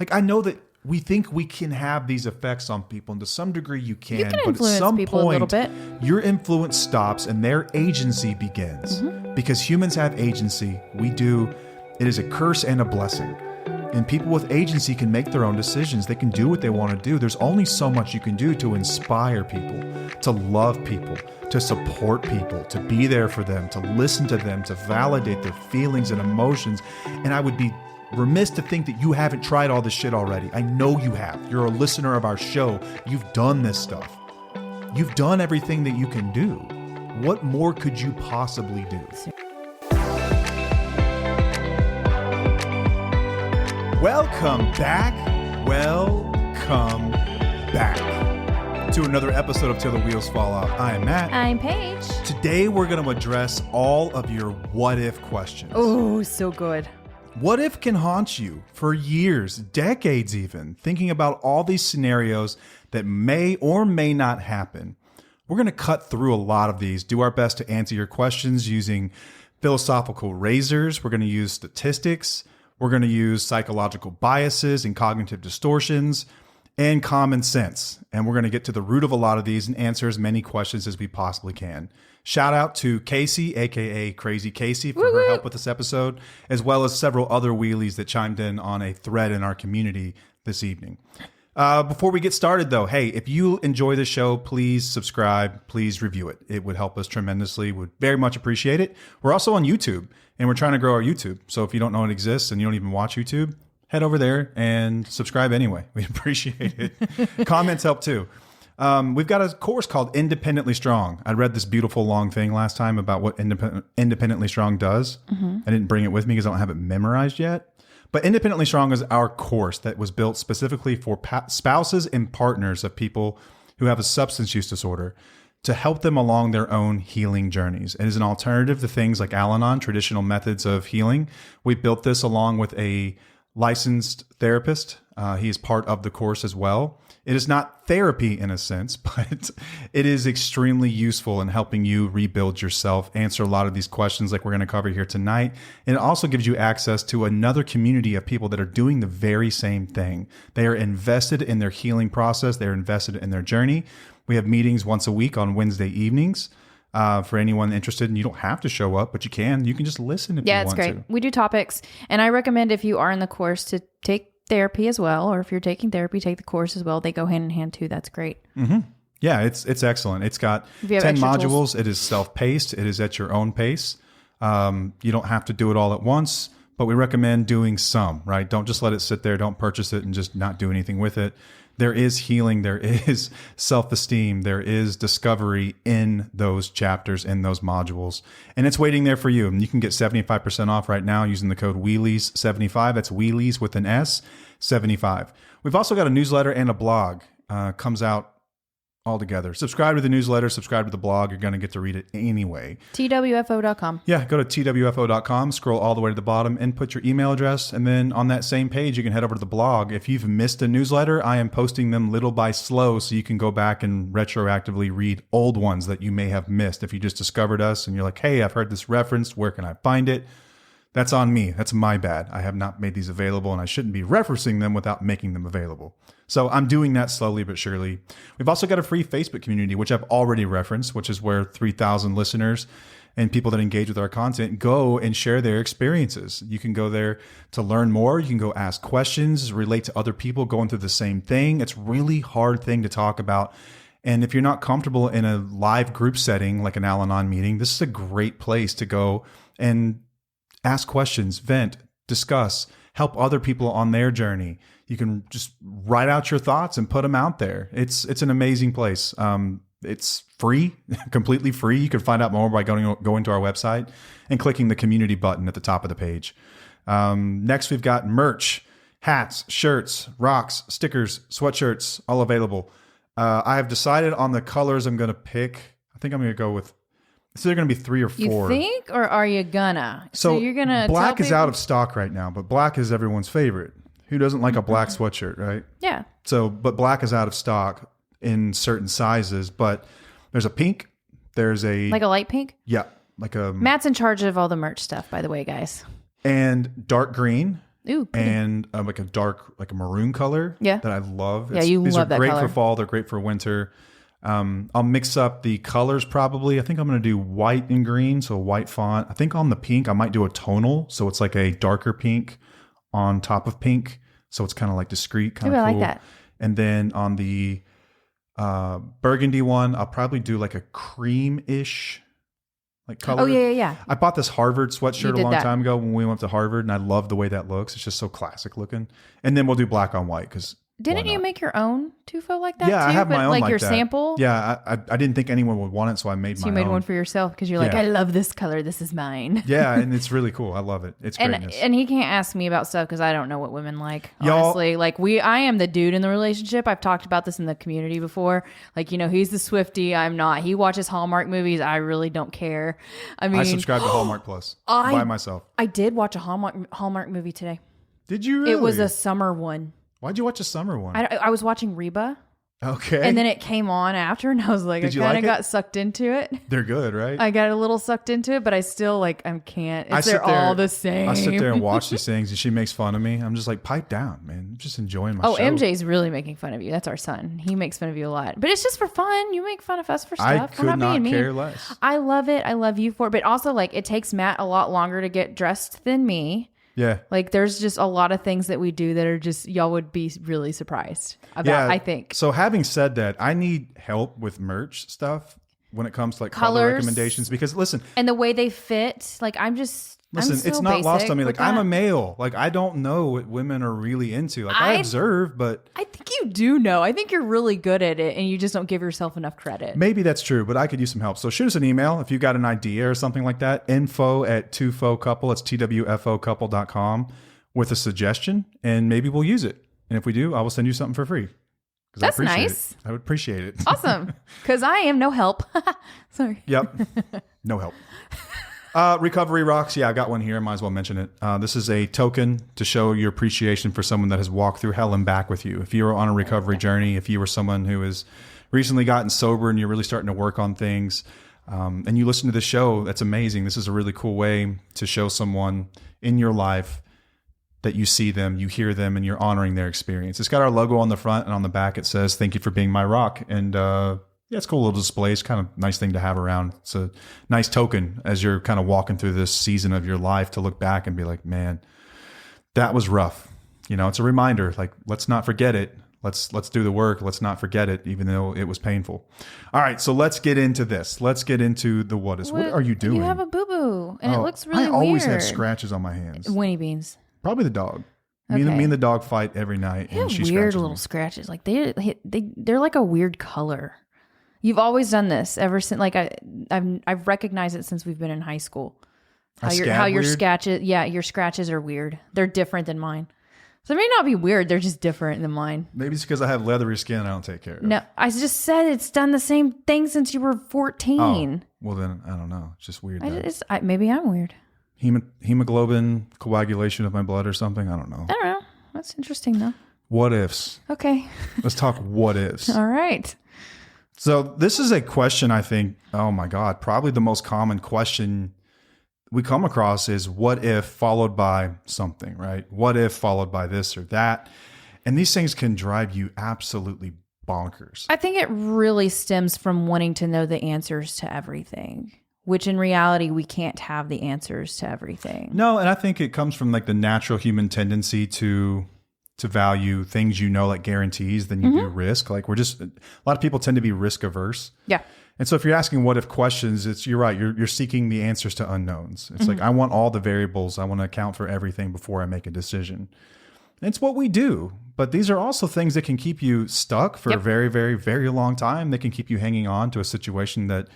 Like, I know that we think we can have these effects on people, and to some degree you can, You can but at influence some people a little point, bit. your influence stops and their agency begins. Because humans have agency. We do. It is a curse and a blessing. And people with agency can make their own decisions. They can do what they want to do. There's only so much you can do to inspire people, to love people, to support people, to be there for them, to listen to them, to validate their feelings and emotions. And I would be remiss to think that you haven't tried all this shit already. I know you have. You're a listener of our show. You've done this stuff. You've done everything that you can do. What more could you possibly do? Welcome back. Welcome back to another episode of Till the Wheels Fall Off. I am Matt. I'm Paige. Today we're going to address all of your what if questions. Oh, so good. What if can haunt you for years, decades even, thinking about all these scenarios that may or may not happen. We're going to cut through a lot of these, do our best to answer your questions using philosophical razors. We're going to use statistics. We're going to use psychological biases and cognitive distortions and common sense. And we're going to get to the root of a lot of these and answer as many questions as we possibly can. Shout out to Casey, aka Crazy Casey, for her help with this episode, as well as several other wheelies that chimed in on a thread in our community this evening. Before we get started, though, hey, if you enjoy the show, please subscribe, please review it. It would help us tremendously. Would very much appreciate it. We're also on YouTube, and we're trying to grow our YouTube. So if you don't know it exists and you don't even watch YouTube, head over there and subscribe anyway. We appreciate it. Comments help too. We've got a course called Independently Strong. I read this beautiful long thing last time about what Independently Strong does. I didn't bring it with me because I don't have it memorized yet. But Independently Strong is our course that was built specifically for spouses and partners of people who have a substance use disorder to help them along their own healing journeys. It is an alternative to things like Al-Anon, traditional methods of healing. We built this along with a licensed therapist. He is part of the course as well. It is not therapy in a sense, but it is extremely useful in helping you rebuild yourself, answer a lot of these questions like we're going to cover here tonight. And it also gives you access to another community of people that are doing the very same thing. They are invested in their healing process. They're invested in their journey. We have meetings once a week on Wednesday evenings. For anyone interested, and you don't have to show up, but you can. You can just listen if you want to. Yeah, it's great. We do topics, and I recommend if you are in the course to take therapy as well, or if you're taking therapy, take the course as well. They go hand in hand too. That's great. Mm-hmm. Yeah, it's excellent. It's got 10 modules. Tools. It is self-paced. It is at your own pace. You don't have to do it all at once, but we recommend doing some, right? Don't just let it sit there. Don't purchase it and just not do anything with it. There is healing, there is self-esteem, there is discovery in those chapters, in those modules. And it's waiting there for you. And you can get 75% off right now using the code Wheelies75. That's Wheelies with an S, 75. We've also got a newsletter and a blog. Comes out all together. Subscribe to the newsletter, subscribe to the blog. You're going to get to read it anyway. TWFO.com. Yeah, go to TWFO.com, scroll all the way to the bottom, input your email address, and then on that same page, you can head over to the blog. If you've missed a newsletter, I am posting them little by slow so you can go back and retroactively read old ones that you may have missed. If you just discovered us and you're like, hey, I've heard this referenced, where can I find it? That's on me. That's my bad. I have not made these available, and I shouldn't be referencing them without making them available. So I'm doing that slowly but surely. We've also got a free Facebook community, which I've already referenced, which is where 3,000 listeners and people that engage with our content go and share their experiences. You can go there to learn more. You can go ask questions, relate to other people going through the same thing. It's a really hard thing to talk about. And if you're not comfortable in a live group setting like an Al-Anon meeting, this is a great place to go and ask questions, vent, discuss, help other people on their journey. You can just write out your thoughts and put them out there. It's an amazing place. It's free, completely free. You can find out more by going to our website and clicking the community button at the top of the page. Next, we've got merch, hats, shirts, rocks, stickers, sweatshirts, all available. I have decided on the colors I'm going to pick. I think I'm going to go with, so they're going to be 3 or 4. You think, or are you gonna? So you're gonna. Black is out of stock right now, but black is everyone's favorite. Who doesn't like a black sweatshirt, right? Yeah. So, but black is out of stock in certain sizes, but there's a pink. There's a... Like a light pink? Yeah. Like a... Matt's in charge of all the merch stuff, by the way, guys. And dark green Ooh, pretty. and like a dark, like a maroon color. Yeah. That I love. Yeah, you these love are that great color. for fall. They're great for winter. I'll mix up the colors probably. I think I'm going to do white and green, so a white font. I think on the pink, I might do a tonal, so it's like a darker pink on top of pink, so it's kind of like discreet, kind Ooh, of I cool. like that. And then on the burgundy one, I'll probably do like a cream-ish like color. Oh, yeah. I bought this Harvard sweatshirt a long that. time ago when we went to Harvard, and I love the way that looks. It's just so classic looking. And then we'll do black on white because Didn't you make your own tufo like that? Yeah, too? I have But my own like your that. sample. Yeah, I didn't think anyone would want it, so I made So my you made own. one for yourself because you're like, Yeah. I love this color. This is mine. Yeah, and it's really cool. I love it. It's And greatness. and he can't ask me about stuff because I don't know what women like. Y'all- Honestly, like I am the dude in the relationship. I've talked about this in the community before. Like, you know, he's the Swiftie. I'm not. He watches Hallmark movies. I really don't care. I mean, I subscribe to Hallmark Plus by myself. I did watch a Hallmark movie today. Did you really? It was a summer one. Why'd you watch a summer one? I was watching Reba. Okay. And then it came on after, and I was like, Did you I kind like of it? got sucked into it. They're good, right? I got a little sucked into it, but I still I can't. I They're sit there- all the same. I sit there and watch these things, and she makes fun of me. I'm just like, pipe down, man. I'm just enjoying my Oh, show. MJ's really making fun of you. That's our son. He makes fun of you a lot, but it's just for fun. You make fun of us for stuff. I We're could not not being mean. care less. I love it. I love you for it. But also, like, it takes Matt a lot longer to get dressed than me. Yeah. Like, there's just a lot of things that we do that are just, y'all would be really surprised about, I think. So having said that, I need help with merch stuff when it comes to like color Colors. recommendations because listen, And the way they fit, like, I'm so it's not lost on me. with Like I'm a that. male. Like I don't know what women are really into. Like I observe, but I think you do know. I think you're really good at it, and you just don't give yourself enough credit. maybe that's true, but I could use some help. So shoot us an email if you got an idea or something like that. info@twofocouple, it's twfocouple.com with a suggestion, and maybe we'll use it. And if we do, I will send you something for free. 'Cause I That's appreciate nice. it. I would appreciate it. Awesome. Because I am no help. Sorry. Yep. No help. Recovery rocks. Yeah, I got one here. Might as well mention it. This is a token to show your appreciation for someone that has walked through hell and back with you. If you were on a recovery journey, if you were someone who has recently gotten sober and you're really starting to work on things, and you listen to this show, that's amazing. This is a really cool way to show someone in your life that you see them, you hear them, and you're honoring their experience. It's got our logo on the front, and on the back it says, "Thank you for being my rock." And yeah, it's a cool little display. It's kind of nice thing to have around. It's a nice token as you're kind of walking through this season of your life to look back and be like, man, that was rough. You know, it's a reminder, like, let's not forget it. Let's do the work. Let's not forget it, even though it was painful. All right, so let's get into this. Let's get into the what is. What are you doing? You have a boo-boo, and it looks really I weird. always have scratches on my hands. Winnie beans. Probably the dog. Me Okay. and the dog fight every night, They and have she weird scratches little me. scratches. Like they're like a weird color. You've always done this ever since. Like I've recognized it since we've been in high school. How your weird? scratches? Yeah, your scratches are weird. They're different than mine. So they may not be weird. They're just different than mine. Maybe it's because I have leathery skin I don't take care of. No, I just said it's done the same thing since you were 14. Oh, well then I don't know. It's just weird. Maybe I'm weird. Hemoglobin coagulation of my blood or something. I don't know. I don't know. That's interesting though. What ifs? Okay. Let's talk what ifs. All right. So this is a question I think, oh my God, probably the most common question we come across is what if followed by something, right? What if followed by this or that? And these things can drive you absolutely bonkers. I think it really stems from wanting to know the answers to everything, which in reality, we can't have the answers to everything. No, and I think it comes from like the natural human tendency to value things, you know, like guarantees than you do risk. Like a lot of people tend to be risk averse. Yeah. And so if you're asking what if questions, you're right. You're seeking the answers to unknowns. It's like, I want all the variables. I want to account for everything before I make a decision. And it's what we do. But these are also things that can keep you stuck for a very, very, very long time. They can keep you hanging on to a situation that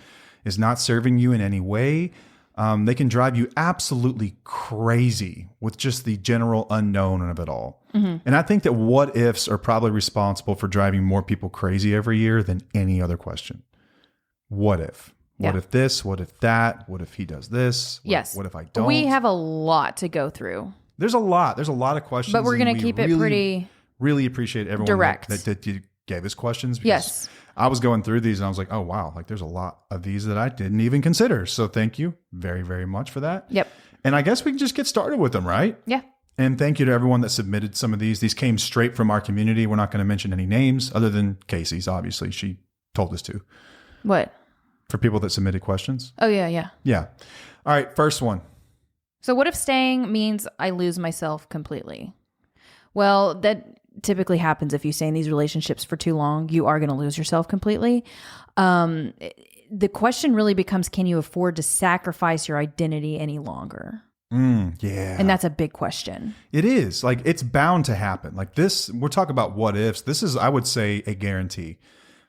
is not serving you in any way. They can drive you absolutely crazy with just the general unknown of it all. And I think that what ifs are probably responsible for driving more people crazy every year than any other question. What if? What if this? What if that? What if he does this? What if I don't? We have a lot to go through. There's a lot of questions. But we're going to keep it pretty really appreciate everyone direct. that you gave us questions. Because Yes. I was going through these and I was like, oh, wow, like there's a lot of these that I didn't even consider. So thank you very, very much for that. Yep. And I guess we can just get started with them, right? Yeah. And thank you to everyone that submitted some of these. These came straight from our community. We're not going to mention any names other than Casey's, obviously. She told us to. What? For people that submitted questions. Oh, yeah, yeah. Yeah. All right, first one. So what if staying means I lose myself completely? Well, that typically happens if you stay in these relationships for too long. You are going to lose yourself completely. The question really becomes, can you afford to sacrifice your identity any longer? Yeah. And that's a big question. It is. Like, it's bound to happen. Like this, we're talking about what ifs. This is, I would say, a guarantee.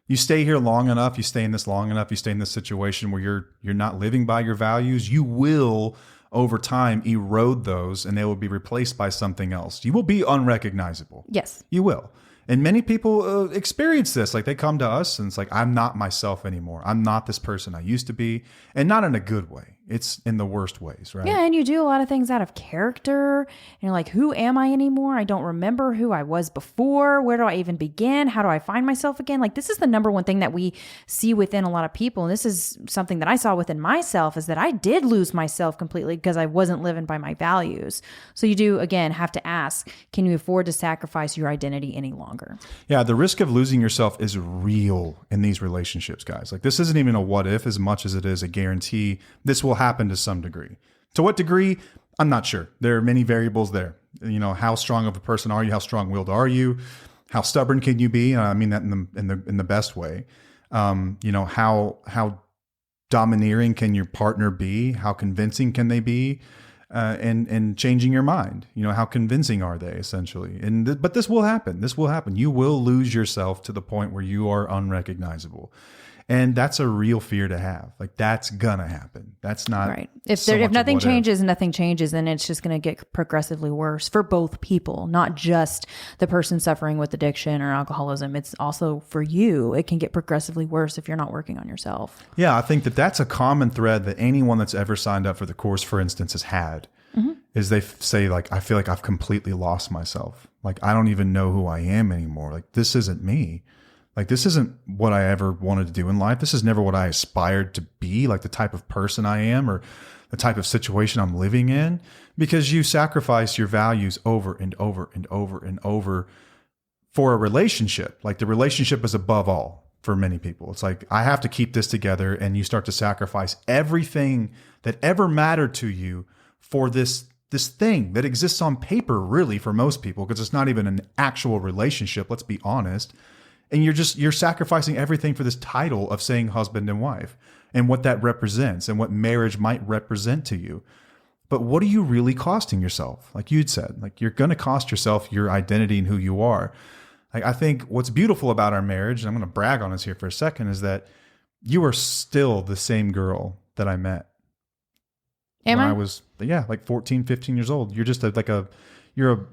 You stay here long enough, you stay in this long enough, you stay in this situation where you're not living by your values, you will over time erode those and they will be replaced by something else. You will be unrecognizable. Yes. You will. And many people experience this. Like they come to us and it's like, I'm not myself anymore. I'm not this person I used to be. And not in a good way. It's in the worst ways, right? Yeah, and you do a lot of things out of character. And you're like, who am I anymore? I don't remember who I was before. Where do I even begin? How do I find myself again? Like, this is the number one thing that we see within a lot of people. And this is something that I saw within myself, is that I did lose myself completely because I wasn't living by my values. So you do, again, have to ask, can you afford to sacrifice your identity any longer? Yeah, the risk of losing yourself is real in these relationships, guys. Like, this isn't even a what if as much as it is a guarantee. This will happen to some degree. To what degree? I'm not sure. There are many variables there. You know, how strong of a person are you? How strong-willed are you? How stubborn can you be? I mean that in the best way. You know, how domineering can your partner be? How convincing can they be? And changing your mind. You know, how convincing are they, essentially? But this will happen. This will happen. You will lose yourself to the point where you are unrecognizable. And that's a real fear to have. Like, that's gonna happen. That's not right. If nothing changes, nothing changes, then it's just going to get progressively worse for both people, not just the person suffering with addiction or alcoholism. It's also for you. It can get progressively worse if you're not working on yourself. Yeah, I think that's a common thread that anyone that's ever signed up for the course, for instance, has had. Mm-hmm. Is they say, like, I feel like I've completely lost myself. Like, I don't even know who I am anymore. Like, this isn't me. Like, this isn't what I ever wanted to do in life. This is never what I aspired to be, like the type of person I am or the type of situation I'm living in, because you sacrifice your values over and over and over and over for a relationship. Like, the relationship is above all for many people. It's like, I have to keep this together, and you start to sacrifice everything that ever mattered to you for this thing that exists on paper, really, for most people, because it's not even an actual relationship. Let's be honest. And you're sacrificing everything for this title of saying husband and wife and what that represents and what marriage might represent to you. But what are you really costing yourself? Like you'd said, like, you're going to cost yourself your identity and who you are. Like, I think what's beautiful about our marriage, and I'm going to brag on us here for a second, is that you are still the same girl that I met. Am I? When I was, like 14, 15 years old. You're just you're a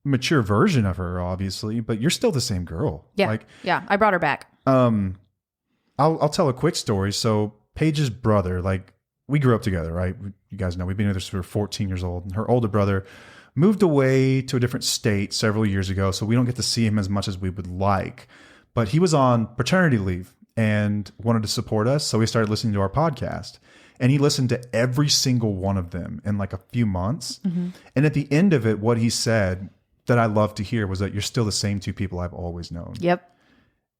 mature version of her, obviously, but you're still the same girl. Yeah. Yeah. I brought her back. I'll tell a quick story. So Paige's brother, like, we grew up together, right? You guys know we've been together since we were 14 years old. And her older brother moved away to a different state several years ago, so we don't get to see him as much as we would like. But he was on paternity leave and wanted to support us, so we started listening to our podcast. And he listened to every single one of them in like a few months. Mm-hmm. And at the end of it, what he said that I love to hear was that you're still the same two people I've always known. Yep.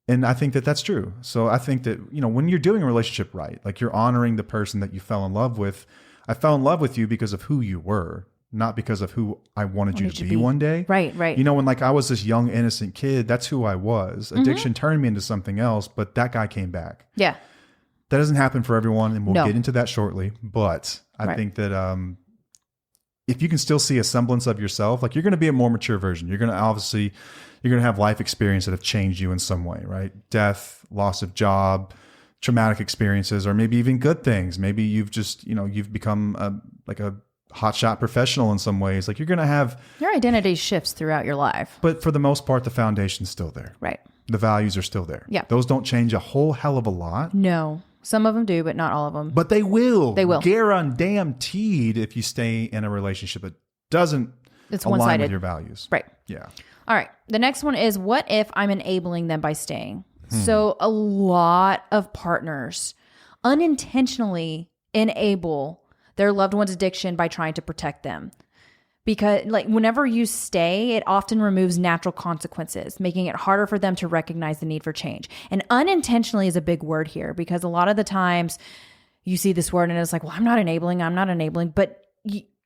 And I think that that's true. So I think that, you know, when you're doing a relationship right, like, you're honoring the person that you fell in love with. I fell in love with you because of who you were, not because of who I wanted you to be one day. Right, right. You know, when, like, I was this young, innocent kid, that's who I was. Addiction turned me into something else, but that guy came back. Yeah. That doesn't happen for everyone, and we'll get into that shortly. But I think that if you can still see a semblance of yourself, like, you're going to be a more mature version. You're going to have life experience that have changed you in some way, right? Death, loss of job, traumatic experiences, or maybe even good things. Maybe you've just, you've become a hotshot professional in some ways. Like, you're going to have... Your identity shifts throughout your life. But for the most part, the foundation's still there. Right. The values are still there. Yeah. Those don't change a whole hell of a lot. No. Some of them do, but not all of them. But they will. They will. Guaranteed if you stay in a relationship that doesn't align with your values. Right. Yeah. All right. The next one is, what if I'm enabling them by staying? So a lot of partners unintentionally enable their loved one's addiction by trying to protect them. Because like whenever you stay, it often removes natural consequences, making it harder for them to recognize the need for change. And unintentionally is a big word here, because a lot of the times you see this word and it's like, well, I'm not enabling, but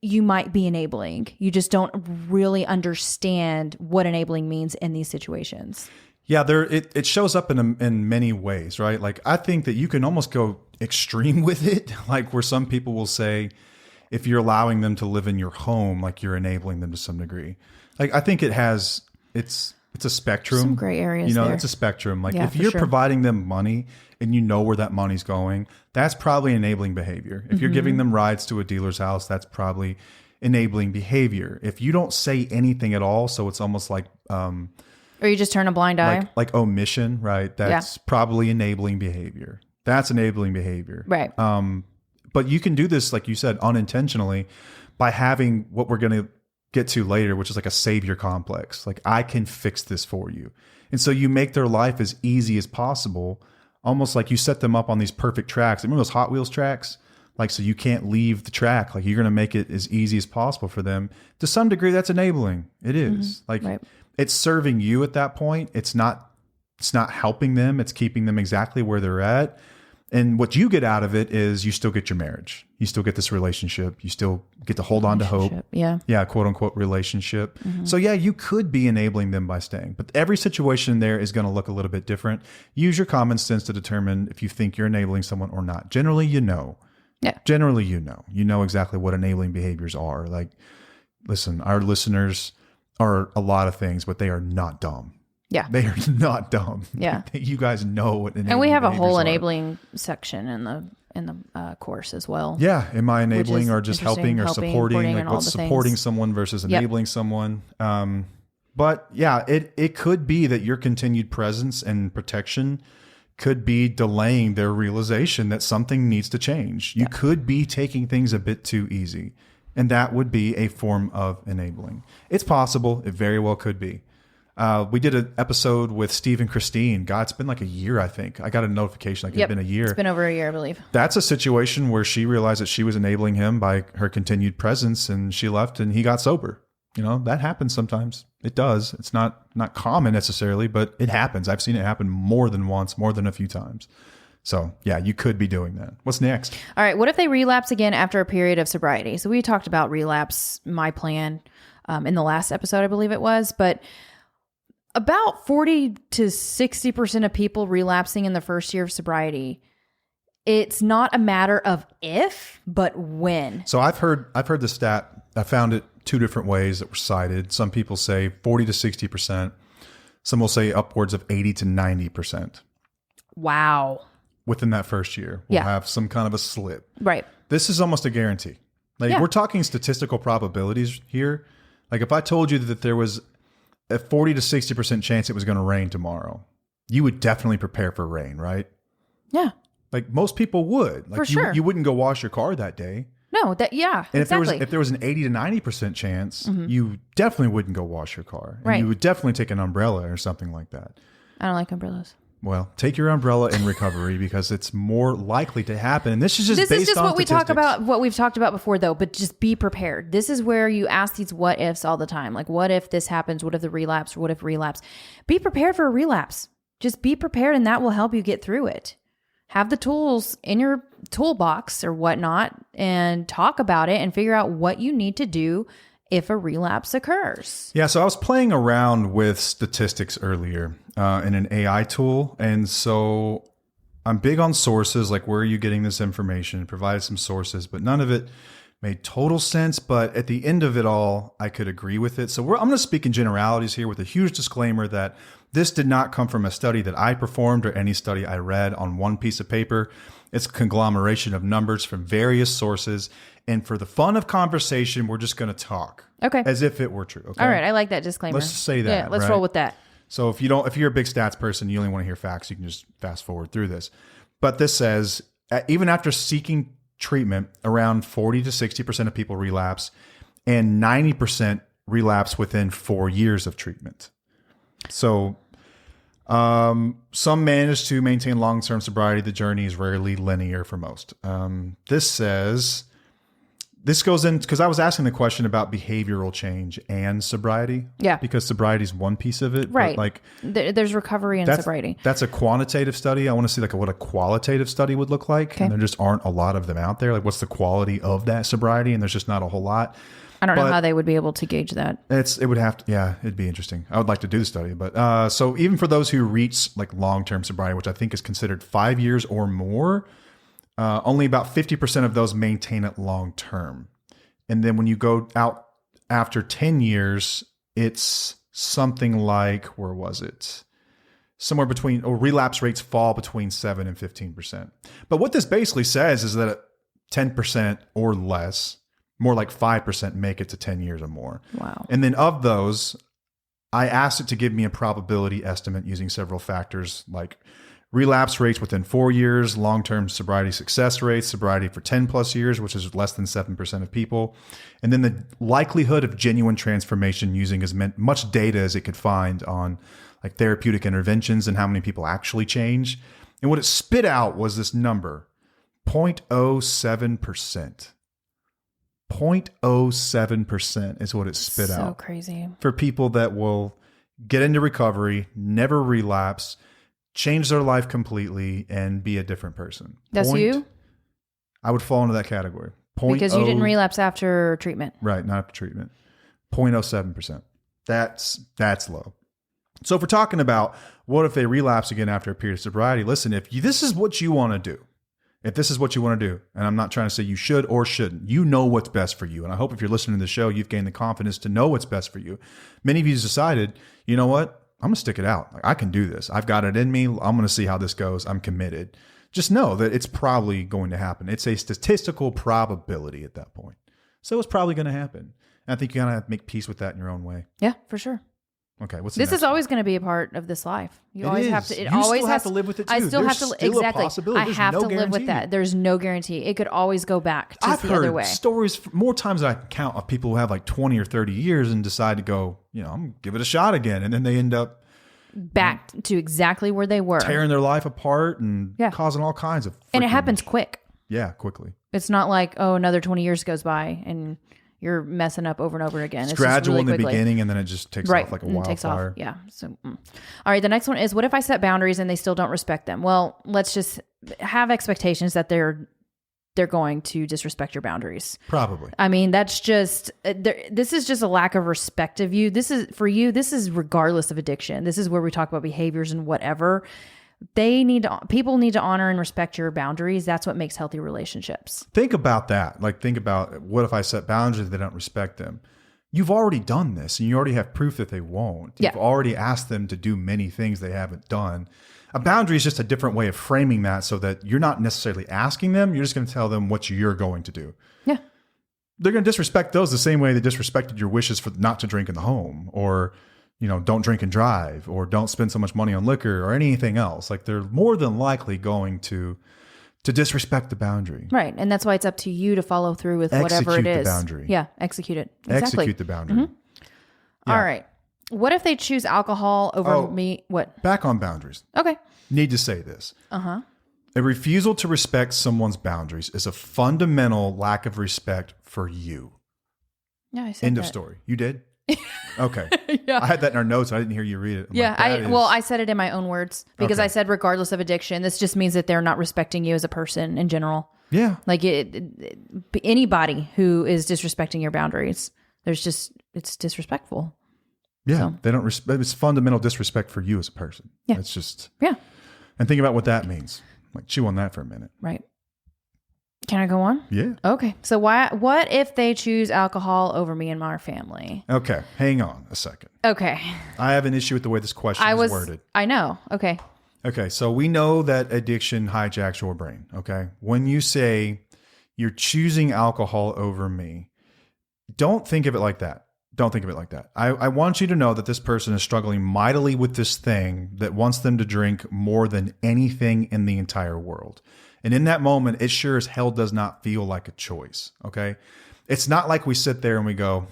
you might be enabling. You just don't really understand what enabling means in these situations. Yeah, it shows up in many ways, right? Like I think that you can almost go extreme with it, like where some people will say, if you're allowing them to live in your home, like you're enabling them to some degree. Like I think it's a spectrum. Some gray areas, you know, there. It's a spectrum. Like Yeah, if you're sure. providing them money and you know where that money's going, that's probably enabling behavior. If you're giving them rides to a dealer's house, that's probably enabling behavior. If you don't say anything at all, so it's almost like Or you just turn a blind eye. like omission, right? That's probably enabling behavior. That's enabling behavior. Right. But you can do this, like you said, unintentionally by having what we're going to get to later, which is like a savior complex. Like I can fix this for you. And so you make their life as easy as possible, almost like you set them up on these perfect tracks. Remember those Hot Wheels tracks? Like, so you can't leave the track. Like you're going to make it as easy as possible for them. To some degree, that's enabling. It is. Like it's serving you at that point. It's not helping them. It's keeping them exactly where they're at. And what you get out of it is you still get your marriage. You still get this relationship. You still get to hold on to hope. Yeah. Yeah, quote unquote relationship. So yeah, you could be enabling them by staying. But every situation there is going to look a little bit different. Use your common sense to determine if you think you're enabling someone or not. Generally, you know. Yeah. Generally, you know. You know exactly what enabling behaviors are. Like, listen, our listeners are a lot of things, but they are not dumb. Yeah. They are not dumb. Yeah. You guys know what enabling And we have a behaviors whole are. enabling section in the course as well. Yeah. Am I Which enabling is or just interesting. helping or supporting? Like and all what's the supporting things. someone versus enabling someone? But yeah, it could be that your continued presence and protection could be delaying their realization that something needs to change. You could be taking things a bit too easy. And that would be a form of enabling. It's possible. It very well could be. We did an episode with Steve and Christine. God, it's been like a year, I think. I got a notification like it's been a year. It's been over a year, I believe. That's a situation where she realized that she was enabling him by her continued presence, and she left and he got sober. You know, that happens sometimes. It does. It's not common necessarily, but it happens. I've seen it happen more than once, more than a few times. So yeah, you could be doing that. What's next? All right. What if they relapse again after a period of sobriety? So we talked about relapse, my plan, in the last episode, I believe it was, but about 40 to 60% of people relapsing in the first year of sobriety. It's not a matter of if, but when. So I've heard the stat. I found it two different ways that were cited. Some people say 40 to 60%. Some will say upwards of 80 to 90%. Wow. Within that first year, we'll have some kind of a slip. Right. This is almost a guarantee. Like we're talking statistical probabilities here. Like if I told you that there was a 40 to 60% chance it was going to rain tomorrow, you would definitely prepare for rain, right? Yeah. Like most people would. Like For sure. You wouldn't go wash your car that day. No, and exactly. If there was an 80 to 90% chance, you definitely wouldn't go wash your car. And Right. you would definitely take an umbrella or something like that. I don't like umbrellas. Well, take your umbrella in recovery because it's more likely to happen. And this is just based on what we talk statistics. about, what we've talked about before, though. But just be prepared. This is where you ask these what ifs all the time. Like, what if this happens? What if the relapse? What if relapse? Be prepared for a relapse. Just be prepared, and that will help you get through it. Have the tools in your toolbox or whatnot, and talk about it and figure out what you need to do if a relapse occurs. Yeah, so I was playing around with statistics earlier in an AI tool. And so I'm big on sources, like where are you getting this information? Provided some sources, but none of it made total sense. But at the end of it all, I could agree with it. So I'm going to speak in generalities here with a huge disclaimer that this did not come from a study that I performed or any study I read on one piece of paper. It's a conglomeration of numbers from various sources. And for the fun of conversation, we're just going to talk. Okay. As if it were true. Okay. All right. I like that disclaimer. Let's just say that. Yeah, let's right? roll with that. So if you're a big stats person, you only want to hear facts, you can just fast forward through this. But this says, even after seeking treatment, around 40 to 60% of people relapse, and 90% relapse within 4 years of treatment. So some manage to maintain long-term sobriety. The journey is rarely linear for most. This says this goes in because I was asking the question about behavioral change and sobriety. Yeah. Because sobriety is one piece of it. Right. But like there's recovery and sobriety. That's a quantitative study. I want to see like what a qualitative study would look like. Okay. And there just aren't a lot of them out there. Like what's the quality of that sobriety? And there's just not a whole lot. I don't know how they would be able to gauge that. It would have to, yeah, it'd be interesting. I would like to do the study, but so even for those who reach like long-term sobriety, which I think is considered 5 years or more, only about 50% of those maintain it long-term. And then when you go out after 10 years, it's something like, where was it? Somewhere between, relapse rates fall between 7 and 15%. But what this basically says is that 10% or less, more like 5% make it to 10 years or more. Wow. And then of those, I asked it to give me a probability estimate using several factors like relapse rates within 4 years, long-term sobriety success rates, sobriety for 10 plus years, which is less than 7% of people, and then the likelihood of genuine transformation using as much data as it could find on like therapeutic interventions and how many people actually change. And what it spit out was this number, 0.07%. 0.07% is what it spit out. So crazy. For people that will get into recovery, never relapse, change their life completely, and be a different person. That's you? I would fall into that category. Because you didn't relapse after treatment. Right, not after treatment. 0.07%. That's low. So if we're talking about what if they relapse again after a period of sobriety, listen, this is what you want to do, if this is what you want to do, and I'm not trying to say you should or shouldn't, you know what's best for you. And I hope if you're listening to the show, you've gained the confidence to know what's best for you. Many of you decided, you know what? I'm going to stick it out. Like, I can do this. I've got it in me. I'm going to see how this goes. I'm committed. Just know that it's probably going to happen. It's a statistical probability at that point. So it's probably going to happen. And I think you got to have to make peace with that in your own way. Yeah, for sure. Okay, what's the this next is always going to be a part of this life. You always have to. You still have to live with it too. I still have to. Still Exactly. a possibility. I There's have no to live with guarantee. that. There's no guarantee. It could always go back to I've the heard other way. stories more times than I can count of people who have like 20 or 30 years and decide to go, I'm going to give it a shot again, and then they end up back to exactly where they were, tearing their life apart and causing all kinds of. And it happens quick. Yeah, quickly. It's not like another 20 years goes by and you're messing up over and over again. It's just gradual really in the beginning, and then it just takes off like a wildfire. Takes off. Yeah. So, all right. The next one is, what if I set boundaries and they still don't respect them? Well, let's just have expectations that they're going to disrespect your boundaries. Probably. I mean, that's just, this is just a lack of respect of you. This is for you. This is regardless of addiction. This is where we talk about behaviors and whatever. People need to honor and respect your boundaries. That's what makes healthy relationships. Think about that. Like, think about, what if I set boundaries and they don't respect them? You've already done this, and you already have proof that they won't. You've already asked them to do many things they haven't done. A boundary is just a different way of framing that, so that you're not necessarily asking them. You're just going to tell them what you're going to do. Yeah. They're going to disrespect those the same way they disrespected your wishes for not to drink in the home, or don't drink and drive, or don't spend so much money on liquor, or anything else. Like, they're more than likely going to disrespect the boundary. Right. And that's why it's up to you to follow through with whatever it is. Execute the boundary. Yeah. Execute it. Exactly. Execute the boundary. Mm-hmm. Yeah. All right. What if they choose alcohol over me? What? Back on boundaries. Okay. Need to say this. A refusal to respect someone's boundaries is a fundamental lack of respect for you. Yeah, I said End that. of story. You did? Okay. Yeah. I had that in our notes. I didn't hear you read it. I said it in my own words because I said regardless of addiction. This just means that they're not respecting you as a person in general. Yeah. Like anybody who is disrespecting your boundaries, it's disrespectful. Yeah. So. They don't respect. It's fundamental disrespect for you as a person. Yeah. It's just. Yeah. And think about what that means. Like, chew on that for a minute. Right. Can I go on? Yeah. Okay. So what if they choose alcohol over me and my family? Okay. Hang on a second. Okay. I have an issue with the way this question is worded. I know. Okay. Okay. So we know that addiction hijacks your brain. Okay. When you say you're choosing alcohol over me, don't think of it like that. Don't think of it like that. I want you to know that this person is struggling mightily with this thing that wants them to drink more than anything in the entire world. And in that moment, it sure as hell does not feel like a choice. Okay. It's not like we sit there and we go,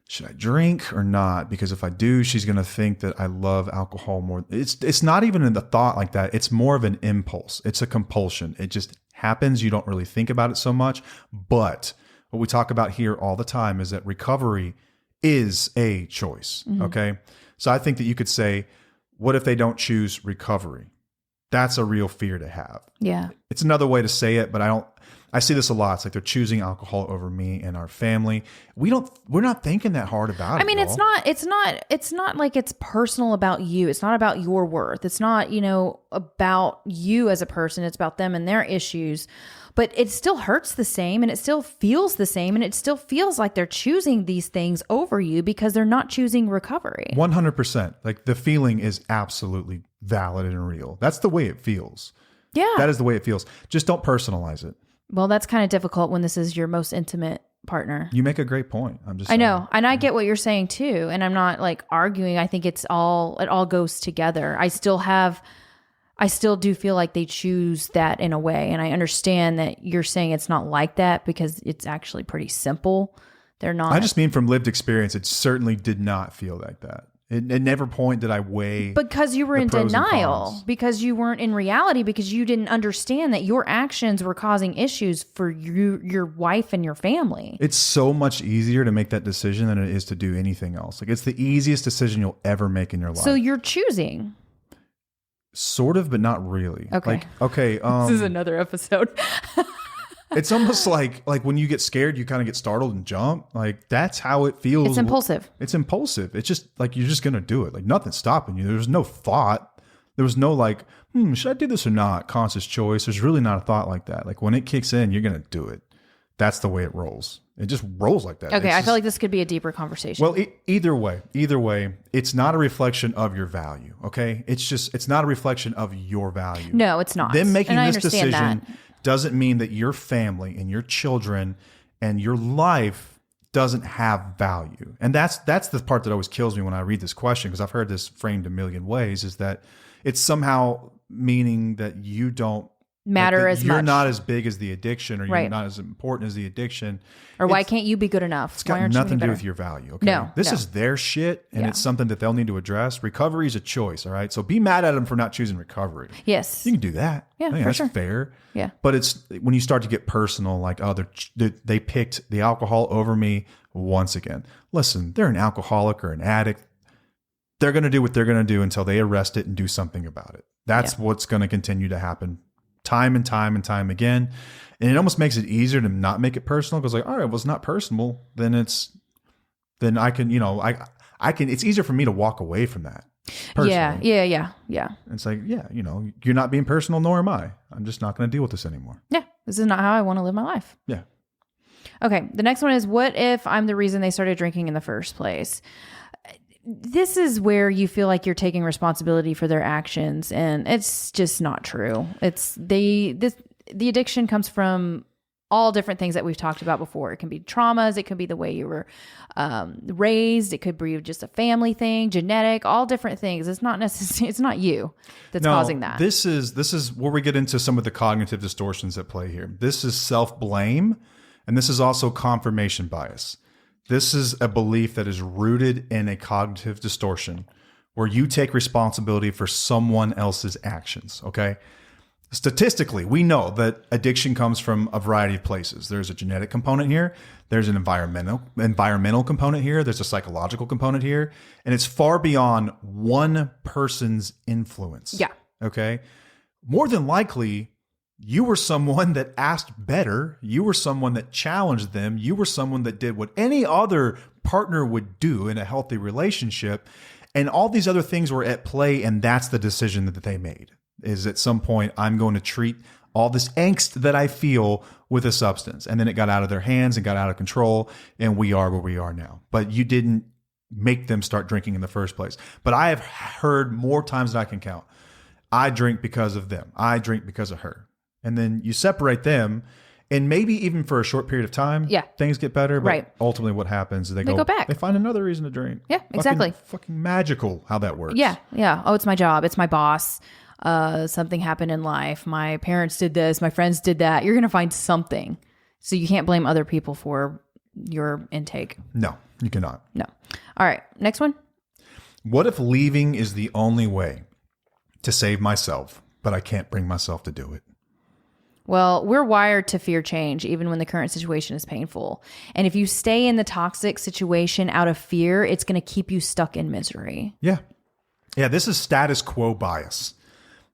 should I drink or not? Because if I do, she's going to think that I love alcohol more. It's not even in the thought like that. It's more of an impulse. It's a compulsion. It just happens. You don't really think about it so much, but what we talk about here all the time is that recovery is a choice. Okay. So I think that you could say, what if they don't choose recovery? That's a real fear to have. Yeah. It's another way to say it, but I see this a lot. It's like they're choosing alcohol over me and our family. We're not thinking that hard about it. I mean, it's not like it's personal about you. It's not about your worth. It's not, about you as a person. It's about them and their issues. But it still hurts the same, and it still feels the same, and it still feels like they're choosing these things over you because they're not choosing recovery. 100%. Like the feeling is absolutely valid and real. That's the way it feels. Yeah. That is the way it feels. Just don't personalize it. Well, that's kind of difficult when this is your most intimate partner. You make a great point. I know. And I get what you're saying too. And I'm not like arguing. I think it all goes together. I still do feel like they choose that in a way. And I understand that you're saying it's not like that because it's actually pretty simple. They're not. I just mean from lived experience, it certainly did not feel like that. At never point did I weigh. Because you were in denial, because you weren't in reality, because you didn't understand that your actions were causing issues for you, your wife and your family. It's so much easier to make that decision than it is to do anything else. Like it's the easiest decision you'll ever make in your life. So you're choosing. Sort of, but not really. Okay. This is another episode. It's almost like when you get scared, you kind of get startled and jump. Like that's how it feels. It's impulsive. It's impulsive. It's just like you're just going to do it. Like nothing's stopping you. There's no thought. There was no like, should I do this or not? Conscious choice. There's really not a thought like that. Like when it kicks in, you're going to do it. That's the way it rolls. It just rolls like that. Okay, I feel like this could be a deeper conversation. Well, either way, it's not a reflection of your value. Okay, it's not a reflection of your value. No, it's not. Them making this decision doesn't mean that your family and your children and your life doesn't have value. And that's the part that always kills me when I read this question, because I've heard this framed a million ways, is that it's somehow meaning that you don't matter as much. You're not as big as the addiction, or you're Right. not as important as the addiction. Or why can't you be good enough? It's got nothing to do with your value. Okay. No, This no. is their shit, and Yeah. it's something that they'll need to address. Recovery is a choice. All right. So be mad at them for not choosing recovery. Yes. You can do that. Yeah, I think for that's sure. fair. Yeah. But it's when you start to get personal, like, oh, they picked the alcohol over me once again. Listen, they're an alcoholic or an addict. They're going to do what they're going to do until they arrest it and do something about it. That's what's going to continue to happen time and time and time again. And it almost makes it easier to not make it personal, because like, all right, well, it's not personal. Then I can, it's easier for me to walk away from that. Personally. Yeah. It's like, you're not being personal, nor am I. I'm just not going to deal with this anymore. Yeah. This is not how I want to live my life. Yeah. Okay. The next one is, what if I'm the reason they started drinking in the first place? This is where you feel like you're taking responsibility for their actions, and it's just not true. The addiction comes from all different things that we've talked about before. It can be traumas. It could be the way you were raised. It could be just a family thing, genetic, all different things. It's not necessarily, it's not you that's causing that. This is where we get into some of the cognitive distortions at play here. This is self-blame, and this is also confirmation bias. This is a belief that is rooted in a cognitive distortion where you take responsibility for someone else's actions, okay? Statistically, we know that addiction comes from a variety of places. There's a genetic component here. There's an environmental component here. There's a psychological component here. And it's far beyond one person's influence. Yeah. Okay? More than likely, you were someone that asked better. You were someone that challenged them. You were someone that did what any other partner would do in a healthy relationship. And all these other things were at play, and that's the decision that they made. Is at some point, I'm going to treat all this angst that I feel with a substance. And then it got out of their hands and got out of control, and we are where we are now. But you didn't make them start drinking in the first place. But I have heard more times than I can count, I drink because of them. I drink because of her. And then you separate them, and maybe even for a short period of time, things get better. But ultimately what happens is they go back. They find another reason to drink. Yeah, exactly. Fucking magical how that works. Yeah. Oh, it's my job. It's my boss. Something happened in life. My parents did this. My friends did that. You're going to find something. So you can't blame other people for your intake. No, you cannot. No. All right. Next one. What if leaving is the only way to save myself, but I can't bring myself to do it? Well, we're wired to fear change, even when the current situation is painful. And if you stay in the toxic situation out of fear, it's going to keep you stuck in misery. Yeah. Yeah, this is status quo bias.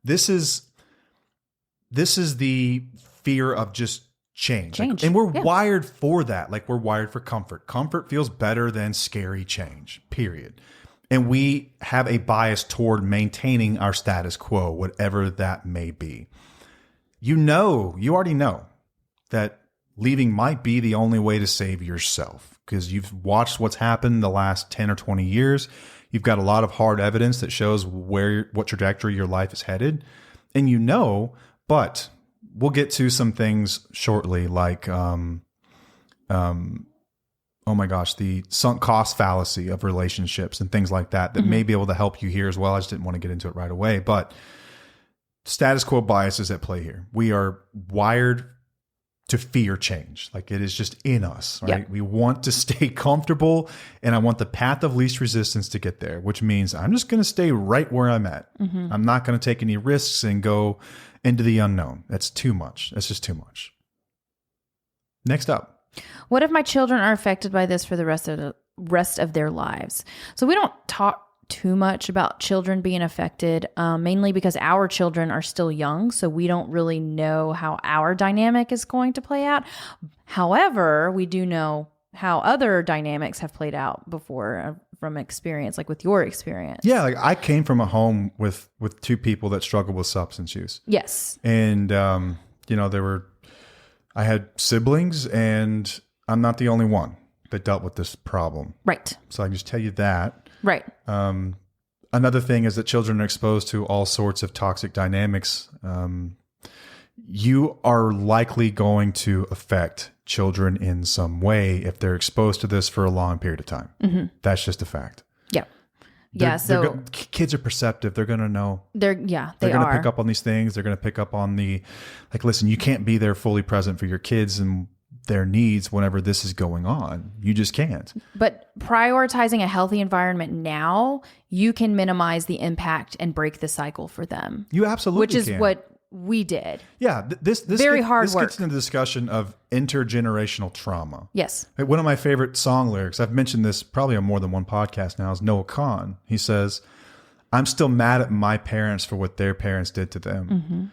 This is the fear of just change. Like, and we're wired for that. Like, we're wired for comfort. Comfort feels better than scary change, period. And we have a bias toward maintaining our status quo, whatever that may be. You already know that leaving might be the only way to save yourself because you've watched what's happened the last 10 or 20 years. You've got a lot of hard evidence that shows what trajectory your life is headed. And but we'll get to some things shortly, like, oh my gosh, the sunk cost fallacy of relationships and things like that may be able to help you here as well. I just didn't want to get into it right away, but status quo bias is at play here. We are wired to fear change. Like, it is just in us, right? Yep. We want to stay comfortable, and I want the path of least resistance to get there, which means I'm just going to stay right where I'm at. I'm not going to take any risks and go into the unknown. That's too much. That's just too much. Next up. What if my children are affected by this for the rest of their lives? So we don't talk too much about children being affected, mainly because our children are still young, so we don't really know how our dynamic is going to play out. However, we do know how other dynamics have played out before from experience, like with your experience. Yeah, like I came from a home with two people that struggled with substance use. Yes. And, I had siblings, and I'm not the only one that dealt with this problem. Right. So I can just tell you that. Right. Another thing is that children are exposed to all sorts of toxic dynamics. You are likely going to affect children in some way if they're exposed to this for a long period of time. That's just a fact. Yeah. Kids are perceptive. They're going to know. They're going to pick up on these things. They're going to pick up on listen, you can't be there fully present for your kids and their needs whenever this is going on. You just can't. But prioritizing a healthy environment now, you can minimize the impact and break the cycle for them. You absolutely Which is can. what we did. Yeah. This Very hard work. This gets into the discussion of intergenerational trauma. Yes. One of my favorite song lyrics, I've mentioned this probably on more than one podcast now, is Noah Kahn. He says, "I'm still mad at my parents for what their parents did to them."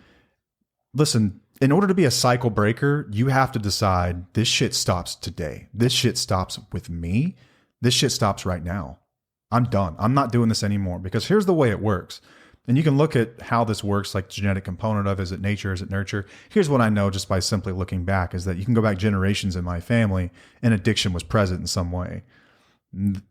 Listen, in order to be a cycle breaker, you have to decide this shit stops today. This shit stops with me. This shit stops right now. I'm done. I'm not doing this anymore, because here's the way it works. And you can look at how this works, like the genetic component of, is it nature, is it nurture? Here's what I know just by simply looking back, is that you can go back generations in my family and addiction was present in some way.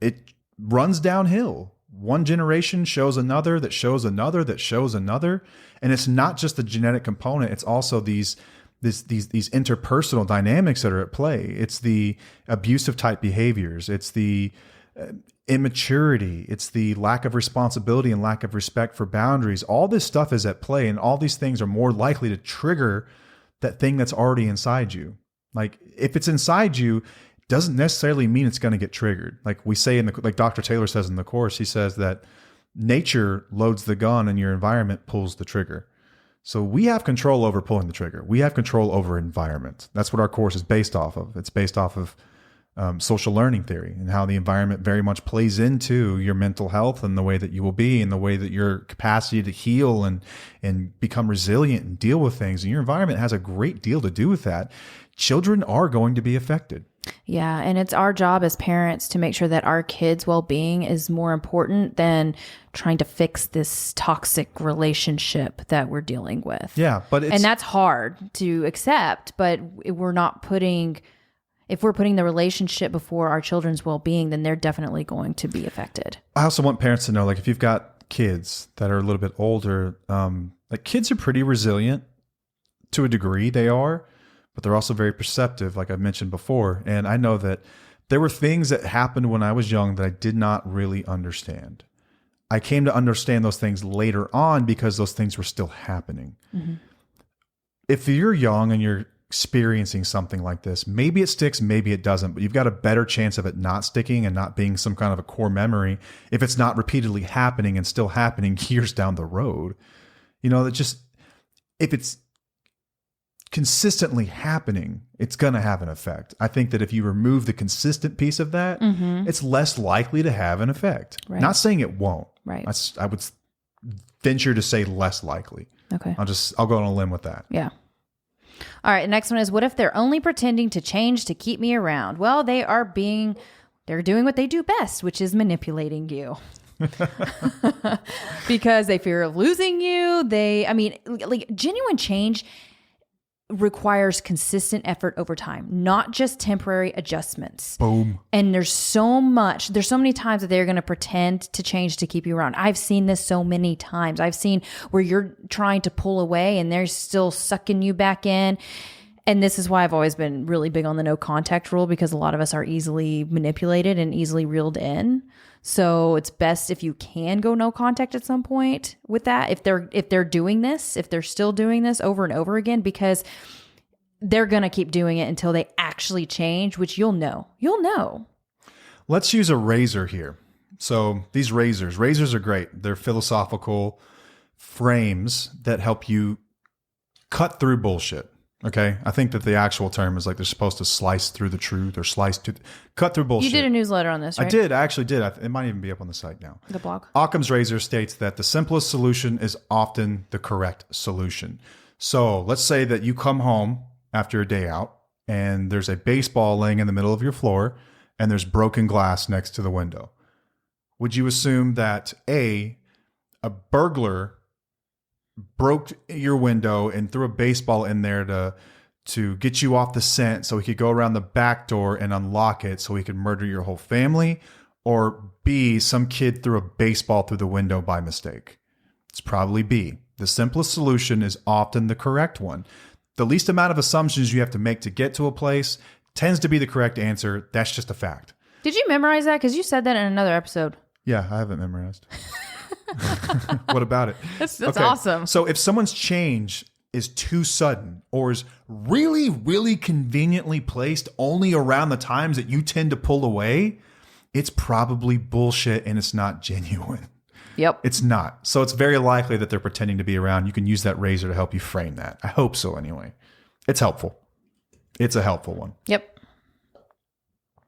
It runs downhill. One generation shows another, that shows another, that shows another. And it's not just the genetic component. It's also these interpersonal dynamics that are at play. It's the abusive type behaviors. It's the immaturity. It's the lack of responsibility and lack of respect for boundaries. All this stuff is at play, and all these things are more likely to trigger that thing that's already inside you. Like, if it's inside you, doesn't necessarily mean it's going to get triggered. Like we say like Dr. Taylor says in the course, he says that nature loads the gun and your environment pulls the trigger. So we have control over pulling the trigger. We have control over environment. That's what our course is based off of. It's based off of social learning theory and how the environment very much plays into your mental health and the way that you will be and the way that your capacity to heal and become resilient and deal with things. And your environment has a great deal to do with that. Children are going to be affected. Yeah. And it's our job as parents to make sure that our kids' well-being is more important than trying to fix this toxic relationship that we're dealing with. Yeah. And that's hard to accept, but if we're putting the relationship before our children's well-being, then they're definitely going to be affected. I also want parents to know, like, if you've got kids that are a little bit older, like, kids are pretty resilient to a degree. They are. But they're also very perceptive, like I mentioned before. And I know that there were things that happened when I was young that I did not really understand. I came to understand those things later on because those things were still happening. Mm-hmm. If you're young and you're experiencing something like this, maybe it sticks, maybe it doesn't, but you've got a better chance of it not sticking and not being some kind of a core memory if it's not repeatedly happening and still happening years down the road. You know, that just, if it's consistently happening, it's going to have an effect. I think that if you remove the consistent piece of that, it's less likely to have an effect. Right. Not saying it won't. Right. I would venture to say less likely. Okay. I'll go on a limb with that. Yeah. All right. Next one is, what if they're only pretending to change to keep me around? Well, they're doing what they do best, which is manipulating you. Because they fear of losing you. Genuine change requires consistent effort over time, not just temporary adjustments. Boom. And there's so many times that they're going to pretend to change to keep you around. I've seen this so many times. I've seen where you're trying to pull away and they're still sucking you back in. And this is why I've always been really big on the no contact rule, because a lot of us are easily manipulated and easily reeled in. So it's best if you can go no contact at some point with that. If they're doing this, if they're still doing this over and over again, because they're going to keep doing it until they actually change, which you'll know. Let's use a razor here. So these razors are great. They're philosophical frames that help you cut through bullshit. Okay. I think that the actual term is like they're supposed to slice through the truth or cut through bullshit. You did a newsletter on this, right? I actually did. It might even be up on the site now. The blog. Occam's razor states that the simplest solution is often the correct solution. So let's say that you come home after a day out and there's a baseball laying in the middle of your floor and there's broken glass next to the window. Would you assume that a burglar broke your window and threw a baseball in there to get you off the scent so he could go around the back door and unlock it so he could murder your whole family? Or B, some kid threw a baseball through the window by mistake? It's probably B. The simplest solution is often the correct one. The least amount of assumptions you have to make to get to a place tends to be the correct answer. That's just a fact. Did you memorize that? Because you said that in another episode. Yeah, I haven't memorized. What about it? That's awesome. So if someone's change is too sudden or is really, really conveniently placed only around the times that you tend to pull away, it's probably bullshit and it's not genuine. Yep. It's not. So it's very likely that they're pretending to be around. You can use that razor to help you frame that. I hope so anyway. It's helpful. It's a helpful one. Yep.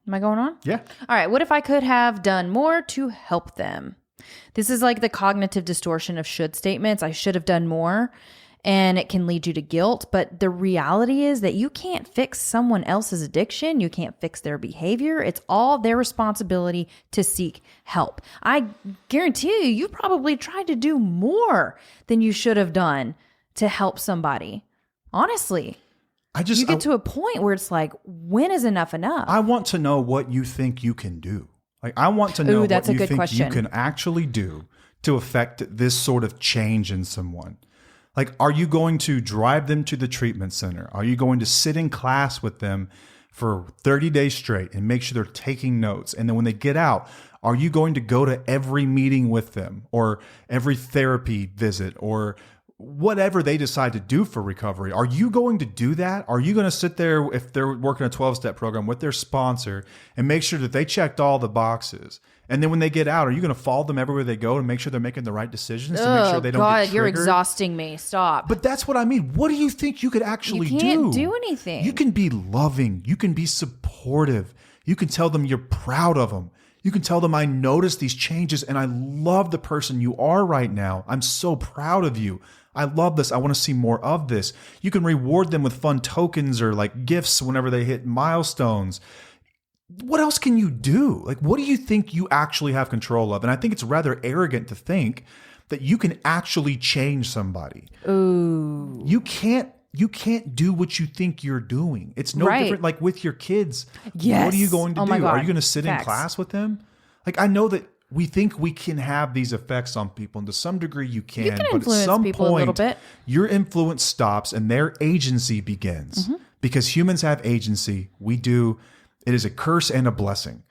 Am I going on? Yeah. All right. What if I could have done more to help them? This is like the cognitive distortion of should statements. I should have done more. And it can lead you to guilt. But the reality is that you can't fix someone else's addiction. You can't fix their behavior. It's all their responsibility to seek help. I guarantee you probably tried to do more than you should have done to help somebody. Honestly. You get to a point where it's like, when is enough enough? I want to know what you think you can do. Like, I want to know what you think question. You can actually do to affect this sort of change in someone. Like, are you going to drive them to the treatment center? Are you going to sit in class with them for 30 days straight and make sure they're taking notes? And then when they get out, are you going to go to every meeting with them or every therapy visit or whatever they decide to do for recovery? Are you going to do that? Are you going to sit there, if they're working a 12-step program, with their sponsor and make sure that they checked all the boxes? And then when they get out, are you going to follow them everywhere they go and make sure they're making the right decisions to make sure they don't get triggered? You're exhausting me. Stop. But that's what I mean. What do you think you could actually do? You can't do anything. You can be loving. You can be supportive. You can tell them you're proud of them. You can tell them, I noticed these changes and I love the person you are right now. I'm so proud of you. I love this. I want to see more of this. You can reward them with fun tokens or like gifts whenever they hit milestones. What else can you do? Like, what do you think you actually have control of? And I think it's rather arrogant to think that you can actually change somebody. Ooh. You can't do what you think you're doing. It's no different like with your kids. Yes. What are you going to do? My God. Are you going to sit in class with them? Like, I know that we think we can have these effects on people, and to some degree you can but at some people point, a little bit. Your influence stops and their agency begins. Because humans have agency. We do. It is a curse and a blessing.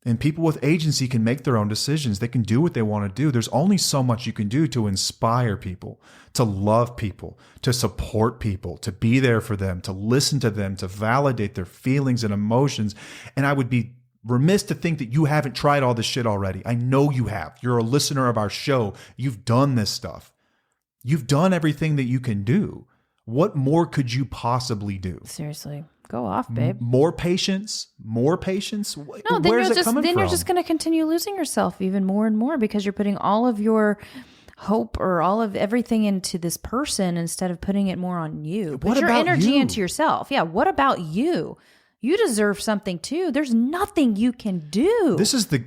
And people with agency can make their own decisions. They can do what they want to do. There's only so much you can do to inspire people, to love people, to support people, to be there for them, to listen to them, to validate their feelings and emotions. And I would be remiss to think that you haven't tried all this shit already. I know you have. You're a listener of our show. You've done this stuff. You've done everything that you can do. What more could you possibly do? Seriously. Go off, babe. More patience? More patience? No, then Where's it coming then from? you're just going to continue losing yourself even more and more because you're putting all of your hope or all of everything into this person instead of putting it more on you. Put your energy into yourself. Yeah. What about you? You deserve something too. There's nothing you can do. This is the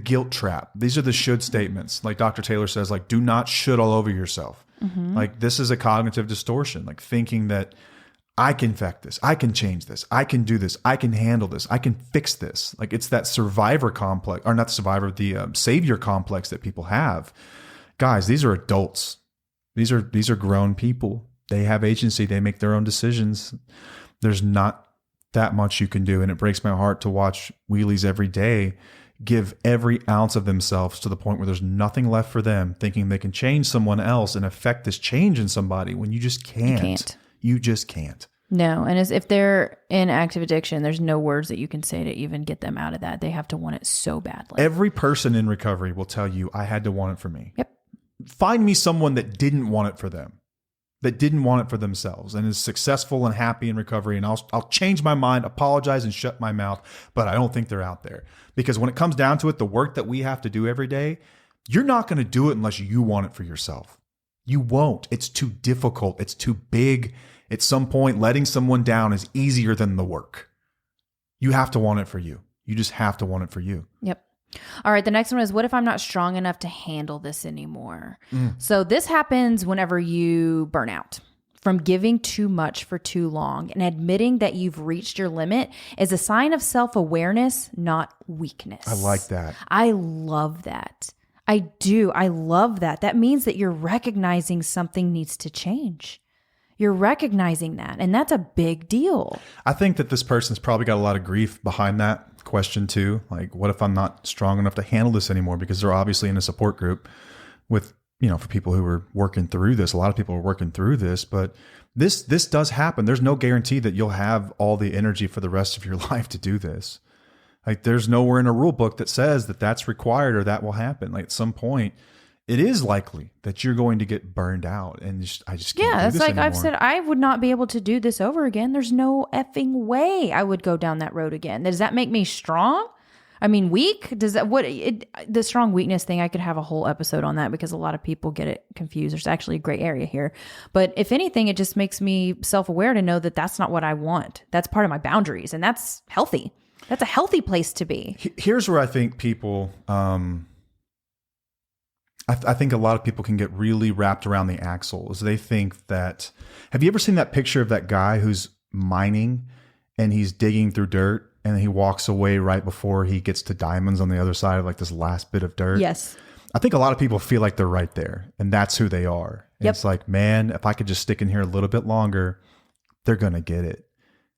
guilt trap. These are the should statements. Like Dr. Taylor says, like, do not should all over yourself. Like, this is a cognitive distortion, like thinking that I can affect this. I can change this. I can do this. I can handle this. I can fix this. Like, it's that survivor complex, or not the survivor, the savior complex that people have. Guys, these are adults. These are grown people. They have agency. They make their own decisions. There's not that much you can do. And it breaks my heart to watch wheelies every day give every ounce of themselves to the point where there's nothing left for them, thinking they can change someone else and affect this change in somebody when you just can't. You just can't. No. And as if they're in active addiction, there's no words that you can say to even get them out of that. They have to want it so badly. Every person in recovery will tell you, I had to want it for me. Yep. Find me someone that didn't want it for them, that didn't want it for themselves and is successful and happy in recovery. And I'll change my mind, apologize, and shut my mouth. But I don't think they're out there, because when it comes down to it, the work that we have to do every day, you're not going to do it unless you want it for yourself. You won't. It's too difficult. It's too big. At some point, letting someone down is easier than the work. You have to want it for you. You just have to want it for you. Yep. All right. The next one is, what if I'm not strong enough to handle this anymore? So this happens whenever you burn out from giving too much for too long, and admitting that you've reached your limit is a sign of self-awareness, not weakness. I like that. I love that. I do. I love that. That means that you're recognizing something needs to change. You're recognizing that. And that's a big deal. I think that this person's probably got a lot of grief behind that question too. Like, what if I'm not strong enough to handle this anymore? Because they're obviously in a support group with, for people who are working through this. A lot of people are working through this, but this does happen. There's no guarantee that you'll have all the energy for the rest of your life to do this. Like, there's nowhere in a rule book that says that that's required or that will happen. Like, at some point, it is likely that you're going to get burned out, and I just can't do it's this like anymore. I've said, I would not be able to do this over again. There's no effing way I would go down that road again. Does that make me strong? I mean, weak? Does that the strong weakness thing? I could have a whole episode on that because a lot of people get it confused. There's actually a gray area here, but if anything, it just makes me self-aware to know that that's not what I want. That's part of my boundaries, and that's healthy. That's a healthy place to be. Here's where I think people, I think a lot of people can get really wrapped around the axle. Is they think that, have you ever seen that picture of that guy who's mining and he's digging through dirt and he walks away right before he gets to diamonds on the other side of like this last bit of dirt? Yes. I think a lot of people feel like they're right there, and that's who they are. And It's like, man, if I could just stick in here a little bit longer, they're going to get it.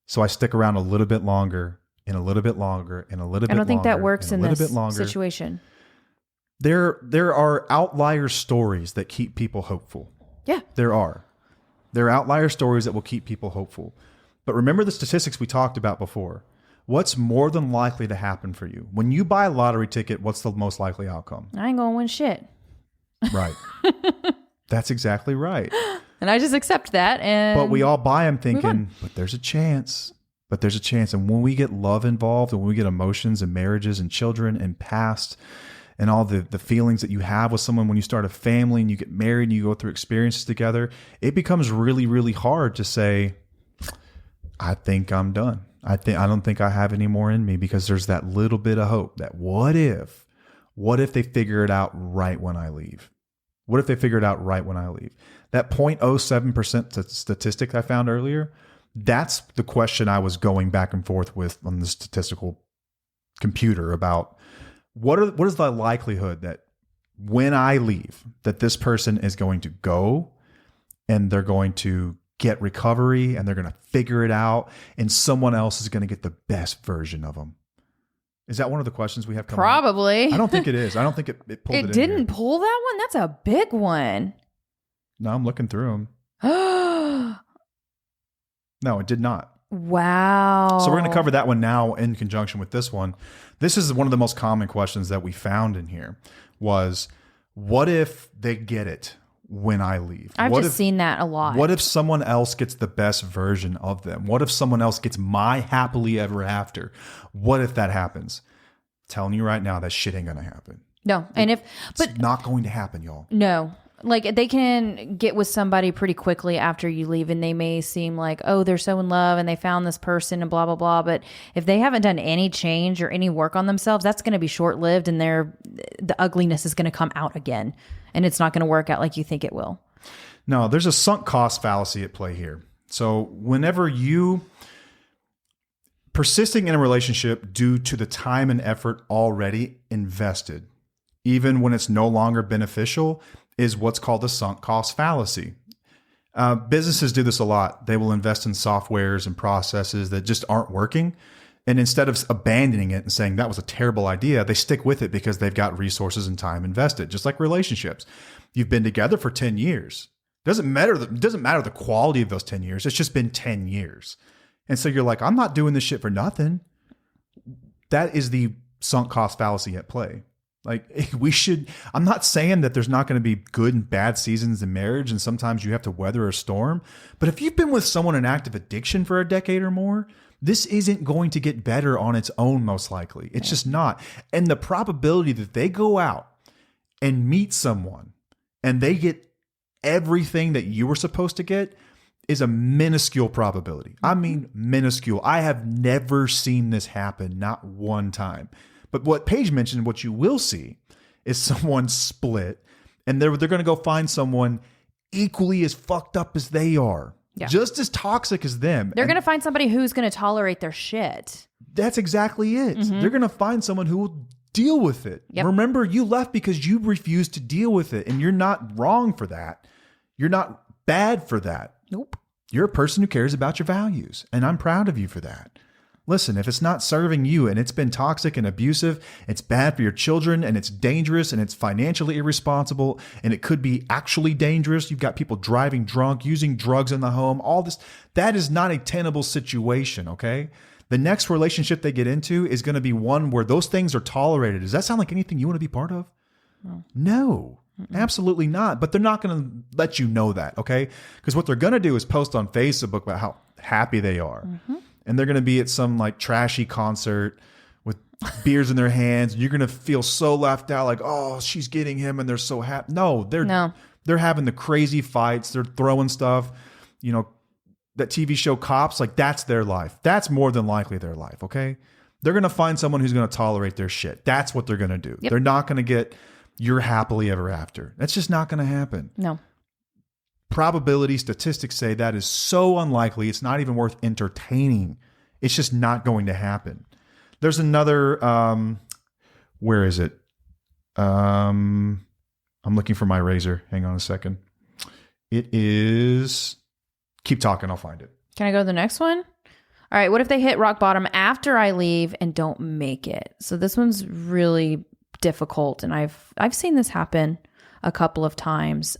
So I stick around a little bit longer and a little bit longer and a little bit longer. I don't think that works in this situation. There are outlier stories that keep people hopeful. Yeah. There are outlier stories that will keep people hopeful. But remember the statistics we talked about before. What's more than likely to happen for you? When you buy a lottery ticket, what's the most likely outcome? I ain't going to win shit. Right. That's exactly right. And I just accept that. But we all buy them thinking, but there's a chance. But there's a chance. And when we get love involved, and when we get emotions and marriages and children and past and all the feelings that you have with someone when you start a family and you get married and you go through experiences together, it becomes really, really hard to say, I think I'm done. I don't think I have any more in me, because there's that little bit of hope that what if they figure it out right when I leave? What if they figure it out right when I leave? That 0.07% statistic I found earlier, that's the question I was going back and forth with on the statistical computer about what is the likelihood that when I leave, that this person is going to go and they're going to get recovery and they're going to figure it out and someone else is going to get the best version of them. Is that one of the questions we have coming Probably. up? I don't think it is. I don't think it pulled it in. It didn't pull that one? That's a big one. No, I'm looking through them. No, it did not. Wow. So we're going to cover that one now in conjunction with this one. This is one of the most common questions that we found in here was, what if they get it? when I leave? I've just seen that a lot. What if someone else gets the best version of them? What if someone else gets my happily ever after? What if that happens? Telling you right now, that shit ain't gonna happen. No. It's not going to happen, y'all. No. Like they can get with somebody pretty quickly after you leave and they may seem like, oh, they're so in love and they found this person and blah, blah, blah. But if they haven't done any change or any work on themselves, that's going to be short lived and the ugliness is going to come out again and it's not going to work out like you think it will. No, there's a sunk cost fallacy at play here. So whenever you persisting in a relationship due to the time and effort already invested, even when it's no longer beneficial, is what's called the sunk cost fallacy. Businesses do this a lot. They will invest in softwares and processes that just aren't working. And instead of abandoning it and saying that was a terrible idea, they stick with it because they've got resources and time invested, just like relationships. You've been together for 10 years. It doesn't matter the quality of those 10 years. It's just been 10 years. And so you're like, I'm not doing this shit for nothing. That is the sunk cost fallacy at play. Like I'm not saying that there's not going to be good and bad seasons in marriage and sometimes you have to weather a storm. But if you've been with someone in active addiction for a decade or more, this isn't going to get better on its own, most likely. It's just not. And the probability that they go out and meet someone and they get everything that you were supposed to get is a minuscule probability. I mean, minuscule. I have never seen this happen, not one time. But what Paige mentioned, what you will see is someone split and they're going to go find someone equally as fucked up as they are. Yeah. Just as toxic as them. They're going to find somebody who's going to tolerate their shit. That's exactly it. Mm-hmm. They're going to find someone who will deal with it. Yep. Remember, you left because you refused to deal with it and you're not wrong for that. You're not bad for that. Nope. You're a person who cares about your values and I'm proud of you for that. Listen, if it's not serving you and it's been toxic and abusive, it's bad for your children and it's dangerous and it's financially irresponsible and it could be actually dangerous. You've got people driving drunk, using drugs in the home, all this. That is not a tenable situation, okay? The next relationship they get into is going to be one where those things are tolerated. Does that sound like anything you want to be part of? No. Absolutely not. But they're not going to let you know that, okay? Because what they're going to do is post on Facebook about how happy they are. Mm-hmm. And they're going to be at some like trashy concert with beers in their hands. You're going to feel so left out, like, oh, she's getting him and they're so happy. No, they're having the crazy fights. They're throwing stuff. You know, that TV show Cops, like that's their life. That's more than likely their life, okay? They're going to find someone who's going to tolerate their shit. That's what they're going to do. Yep. They're not going to get your happily ever after. That's just not going to happen. No. Probability statistics say that is so unlikely. It's not even worth entertaining. It's just not going to happen. There's another, where is it? I'm looking for my razor. Hang on a second. It is, keep talking. I'll find it. Can I go to the next one? All right. What if they hit rock bottom after I leave and don't make it? So this one's really difficult. And I've seen this happen a couple of times.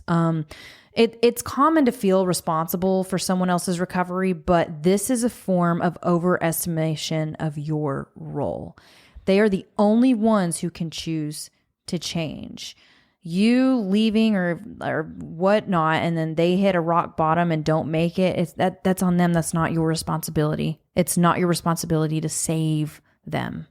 It's common to feel responsible for someone else's recovery, but this is a form of overestimation of your role. They are the only ones who can choose to change. You leaving or whatnot, and then they hit a rock bottom and don't make it, that's on them. That's not your responsibility. It's not your responsibility to save them.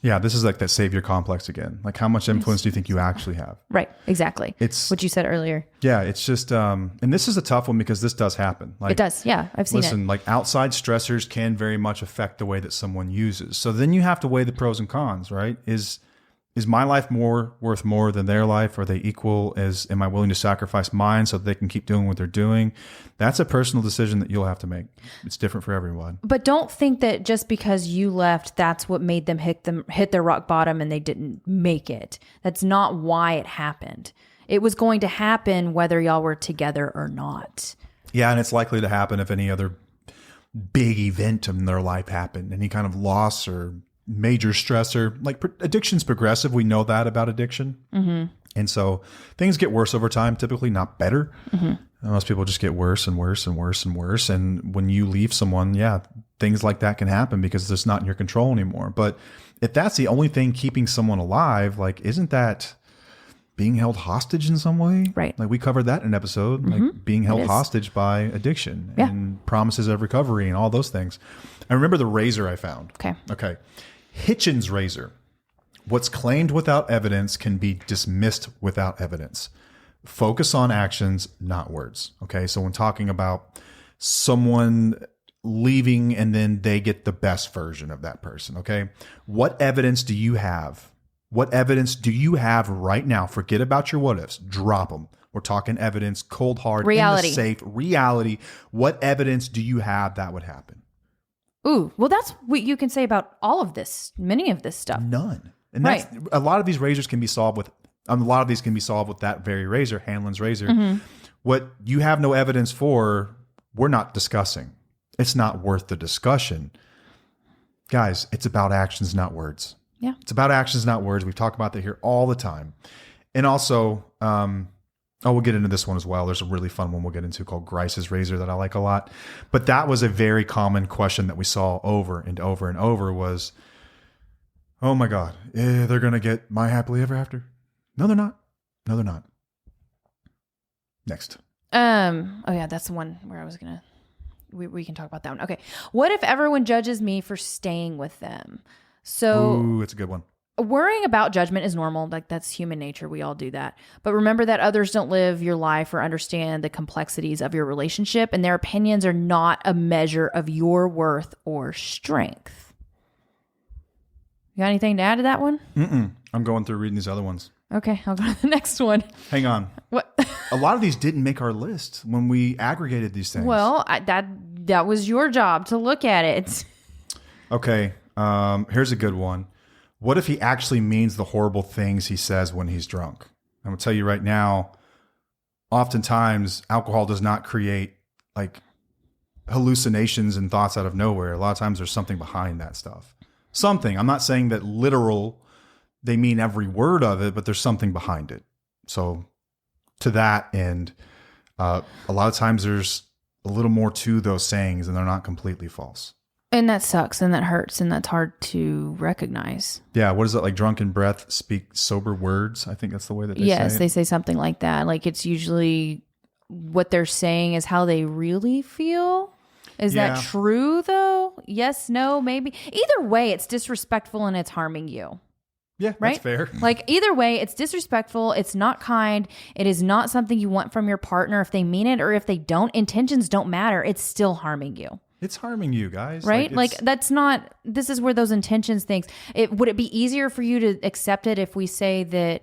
Yeah, this is like that savior complex again. Like, how much influence do you think you actually have? Right, exactly. It's what you said earlier. Yeah, it's just, and this is a tough one because this does happen. Like, it does, yeah, I've seen it. Listen, like outside stressors can very much affect the way that someone uses. So then you have to weigh the pros and cons, right? Is my life worth more than their life? Are they equal? Am I willing to sacrifice mine so that they can keep doing what they're doing? That's a personal decision that you'll have to make. It's different for everyone. But don't think that just because you left, that's what made them hit their rock bottom and they didn't make it. That's not why it happened. It was going to happen whether y'all were together or not. Yeah, and it's likely to happen if any other big event in their life happened, any kind of loss or major stressor. Like, addiction's progressive. We know that about addiction. Mm-hmm. And so things get worse over time, typically not better. Mm-hmm. Most people just get worse and worse and worse and worse. And when you leave someone, yeah, things like that can happen because it's not in your control anymore. But if that's the only thing keeping someone alive, like, isn't that being held hostage in some way. Right. Like we covered that in an episode, like being held hostage by addiction and promises of recovery and all those things. I remember the razor I found. Okay. Hitchens razor. What's claimed without evidence can be dismissed without evidence. Focus on actions, not words. Okay. So when talking about someone leaving and then they get the best version of that person. Okay. What evidence do you have? What evidence do you have right now? Forget about your what ifs. Drop them. We're talking evidence, cold hard, reality. in the safe, reality. What evidence do you have that would happen? Ooh, well, that's what you can say about all of this, many of this stuff. None. And that's, a lot of these razors can be solved with, a lot of these can be solved with that very razor, Hanlon's razor. What you have no evidence for, we're not discussing. It's not worth the discussion. Guys, it's about actions, not words. Yeah. It's about actions, not words. We've talked about that here all the time. And also, we'll get into this one as well. There's a really fun one we'll get into called Grice's razor that I like a lot. But that was a very common question that we saw over and over and over was, oh my God, they're going to get my happily ever after. No, they're not. No, they're not. Next. Oh yeah, that's the one where I was going to, we can talk about that one. Okay. What if everyone judges me for staying with them? So ooh, it's a good one. Worrying about judgment is normal. Like that's human nature. We all do that. But remember that others don't live your life or understand the complexities of your relationship, and their opinions are not a measure of your worth or strength. You got anything to add to that one? I'm going through reading these other ones. Okay, I'll go to the next one. Hang on. What? A lot of these didn't make our list when we aggregated these things. Well, that was your job to look at it. Okay, here's a good one. What if he actually means the horrible things he says when he's drunk? I'm going to tell you right now, oftentimes alcohol does not create like hallucinations and thoughts out of nowhere. A lot of times there's something behind that stuff. Something. I'm not saying that literal, they mean every word of it, but there's something behind it. So to that end, a lot of times there's a little more to those sayings and they're not completely false. And that sucks and that hurts and that's hard to recognize. Yeah. What is it? Like drunken breath speak sober words. I think that's the way that they say it. Yes, they say something like that. Like it's usually what they're saying is how they really feel. Is that true though? Yes, no, maybe. Either way, it's disrespectful and it's harming you. Yeah, right? That's fair. Like either way, it's disrespectful. It's not kind. It is not something you want from your partner if they mean it or if they don't. Intentions don't matter. It's still harming you. It's harming you guys. Right? Like that's not, this is where those intentions things, would it be easier for you to accept it if we say that,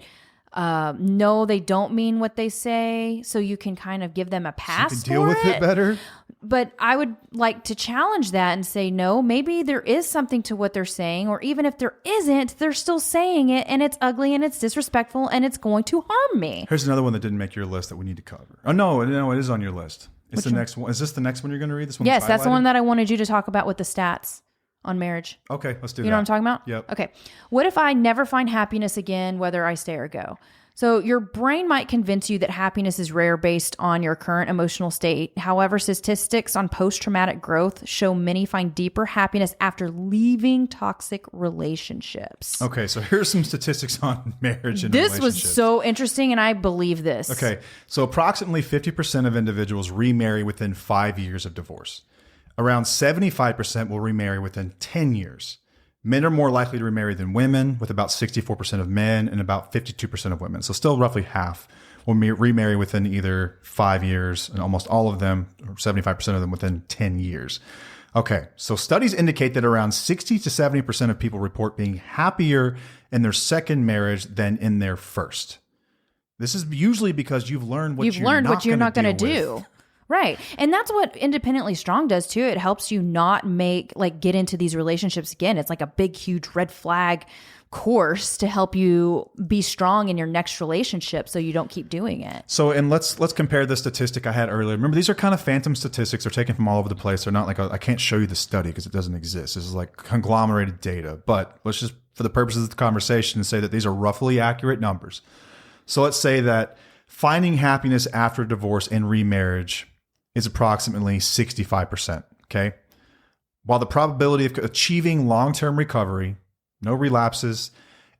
no, they don't mean what they say. So you can kind of give them a pass so you can deal with it better. But I would like to challenge that and say, no, maybe there is something to what they're saying, or even if there isn't, they're still saying it and it's ugly and it's disrespectful and it's going to harm me. Here's another one that didn't make your list that we need to cover. Oh, no, it is on your list. It's the next one. Is this the next one you're going to read? This one? Yes, that's the one that I wanted you to talk about with the stats on marriage. Okay, let's do that. You know what I'm talking about? Yep. Okay. What if I never find happiness again, whether I stay or go? So your brain might convince you that happiness is rare based on your current emotional state. However, statistics on post-traumatic growth show many find deeper happiness after leaving toxic relationships. Okay, so here's some statistics on marriage and relationships. This was so interesting, and I believe this. Okay, so approximately 50% of individuals remarry within 5 years of divorce. Around 75% will remarry within 10 years. Men are more likely to remarry than women, with about 64% of men and about 52% of women. So still roughly half will remarry within either 5 years, and almost all of them, or 75% of them, within 10 years. Okay, so studies indicate that around 60 to 70% of people report being happier in their second marriage than in their first. This is usually because you've learned what you're not going to do. Right. And that's what Independently Strong does too. It helps you not get into these relationships again. It's like a big, huge red flag course to help you be strong in your next relationship so you don't keep doing it. So, and let's compare the statistic I had earlier. Remember, these are kind of phantom statistics. They're taken from all over the place. They're not like, I can't show you the study because it doesn't exist. This is like conglomerated data. But let's just, for the purposes of the conversation, say that these are roughly accurate numbers. So let's say that finding happiness after divorce and remarriage is approximately 65%, okay? While the probability of achieving long-term recovery, no relapses,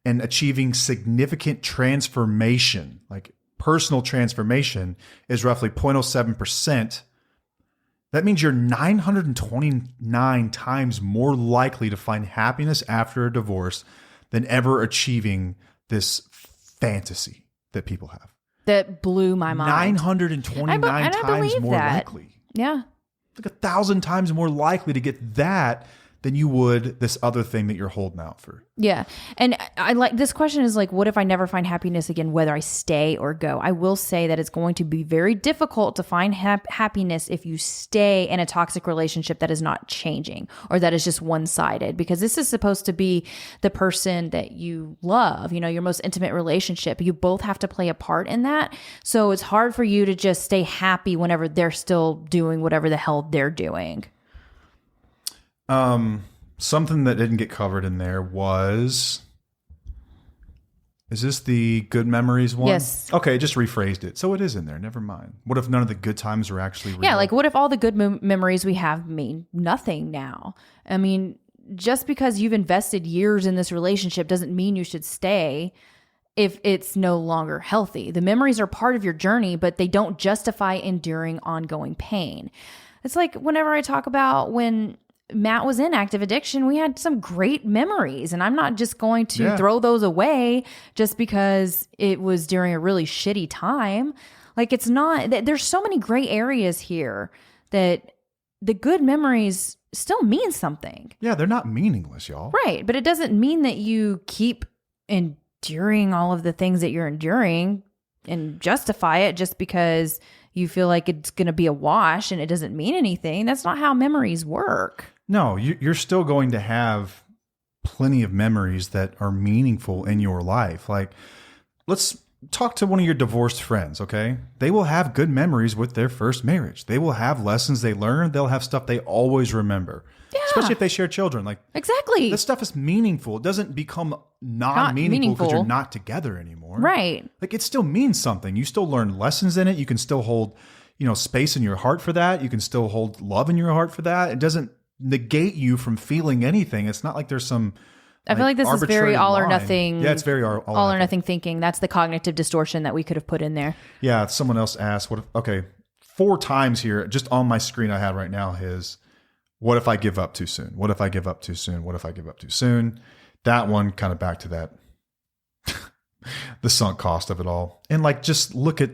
and achieving significant transformation, like personal transformation, is roughly 0.07%. That means you're 929 times more likely to find happiness after a divorce than ever achieving this fantasy that people have. That blew my mind. 929 times more likely. Yeah. Like 1,000 times more likely to get that than you would this other thing that you're holding out for. Yeah. And I like this question is like, what if I never find happiness again, whether I stay or go? I will say that it's going to be very difficult to find happiness if you stay in a toxic relationship that is not changing or that is just one-sided, because this is supposed to be the person that you love, you know, your most intimate relationship. You both have to play a part in that. So it's hard for you to just stay happy whenever they're still doing whatever the hell they're doing. Something that didn't get covered in there was, is this the good memories one? Yes. Okay, just rephrased it. So it is in there. Never mind. What if none of the good times are actually real? Yeah, like what if all the good memories we have mean nothing now? I mean, just because you've invested years in this relationship doesn't mean you should stay if it's no longer healthy. The memories are part of your journey, but they don't justify enduring ongoing pain. It's like whenever I talk about when Matt was in active addiction, we had some great memories, and I'm not just going to throw those away just because it was during a really shitty time. Like, it's not, there's so many gray areas here that the good memories still mean something. Yeah, they're not meaningless, y'all. Right. But it doesn't mean that you keep enduring all of the things that you're enduring and justify it just because you feel like it's going to be a wash and it doesn't mean anything. That's not how memories work. No, you're still going to have plenty of memories that are meaningful in your life. Like, let's talk to one of your divorced friends, okay? They will have good memories with their first marriage. They will have lessons they learned. They'll have stuff they always remember. Yeah. Especially if they share children. Like, exactly. This stuff is meaningful. It doesn't become non-meaningful because you're not together anymore. Right. Like, it still means something. You still learn lessons in it. You can still hold, space in your heart for that. You can still hold love in your heart for that. It doesn't negate you from feeling anything. It's not like there's some I feel like this is very all or nothing. Yeah, it's very all or nothing thinking. That's the cognitive distortion that we could have put in there. Yeah, someone else asked, 4 times here, just on my screen I have right now is, what if I give up too soon? What if I give up too soon? What if I give up too soon? That one kind of back to that, the sunk cost of it all. And like, just look at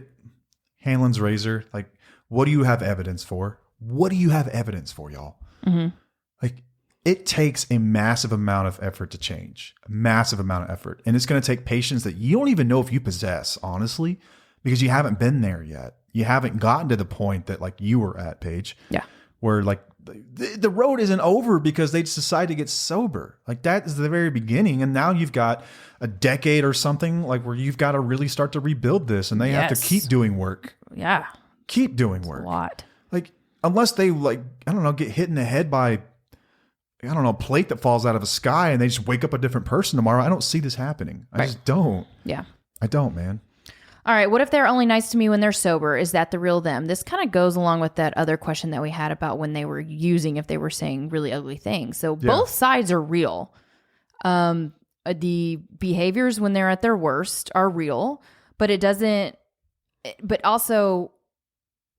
Hanlon's razor. Like, what do you have evidence for? What do you have evidence for, y'all? Mm-hmm. Like, it takes a massive amount of effort to change, a massive amount of effort. And it's going to take patience that you don't even know if you possess, honestly, because you haven't been there yet. You haven't gotten to the point that like you were at, Paige. Yeah. Where like the road isn't over because they just decide to get sober. Like, that is the very beginning. And now you've got a decade or something like where you've got to really start to rebuild this, and they have to keep doing work. Yeah. Keep doing work. A lot. Like, unless they get hit in the head by, a plate that falls out of the sky and they just wake up a different person tomorrow. I don't see this happening. I just don't. Yeah. I don't, man. All right. What if they're only nice to me when they're sober? Is that the real them? This kind of goes along with that other question that we had about when they were using, if they were saying really ugly things. So both sides are real. The behaviors when they're at their worst are real, but also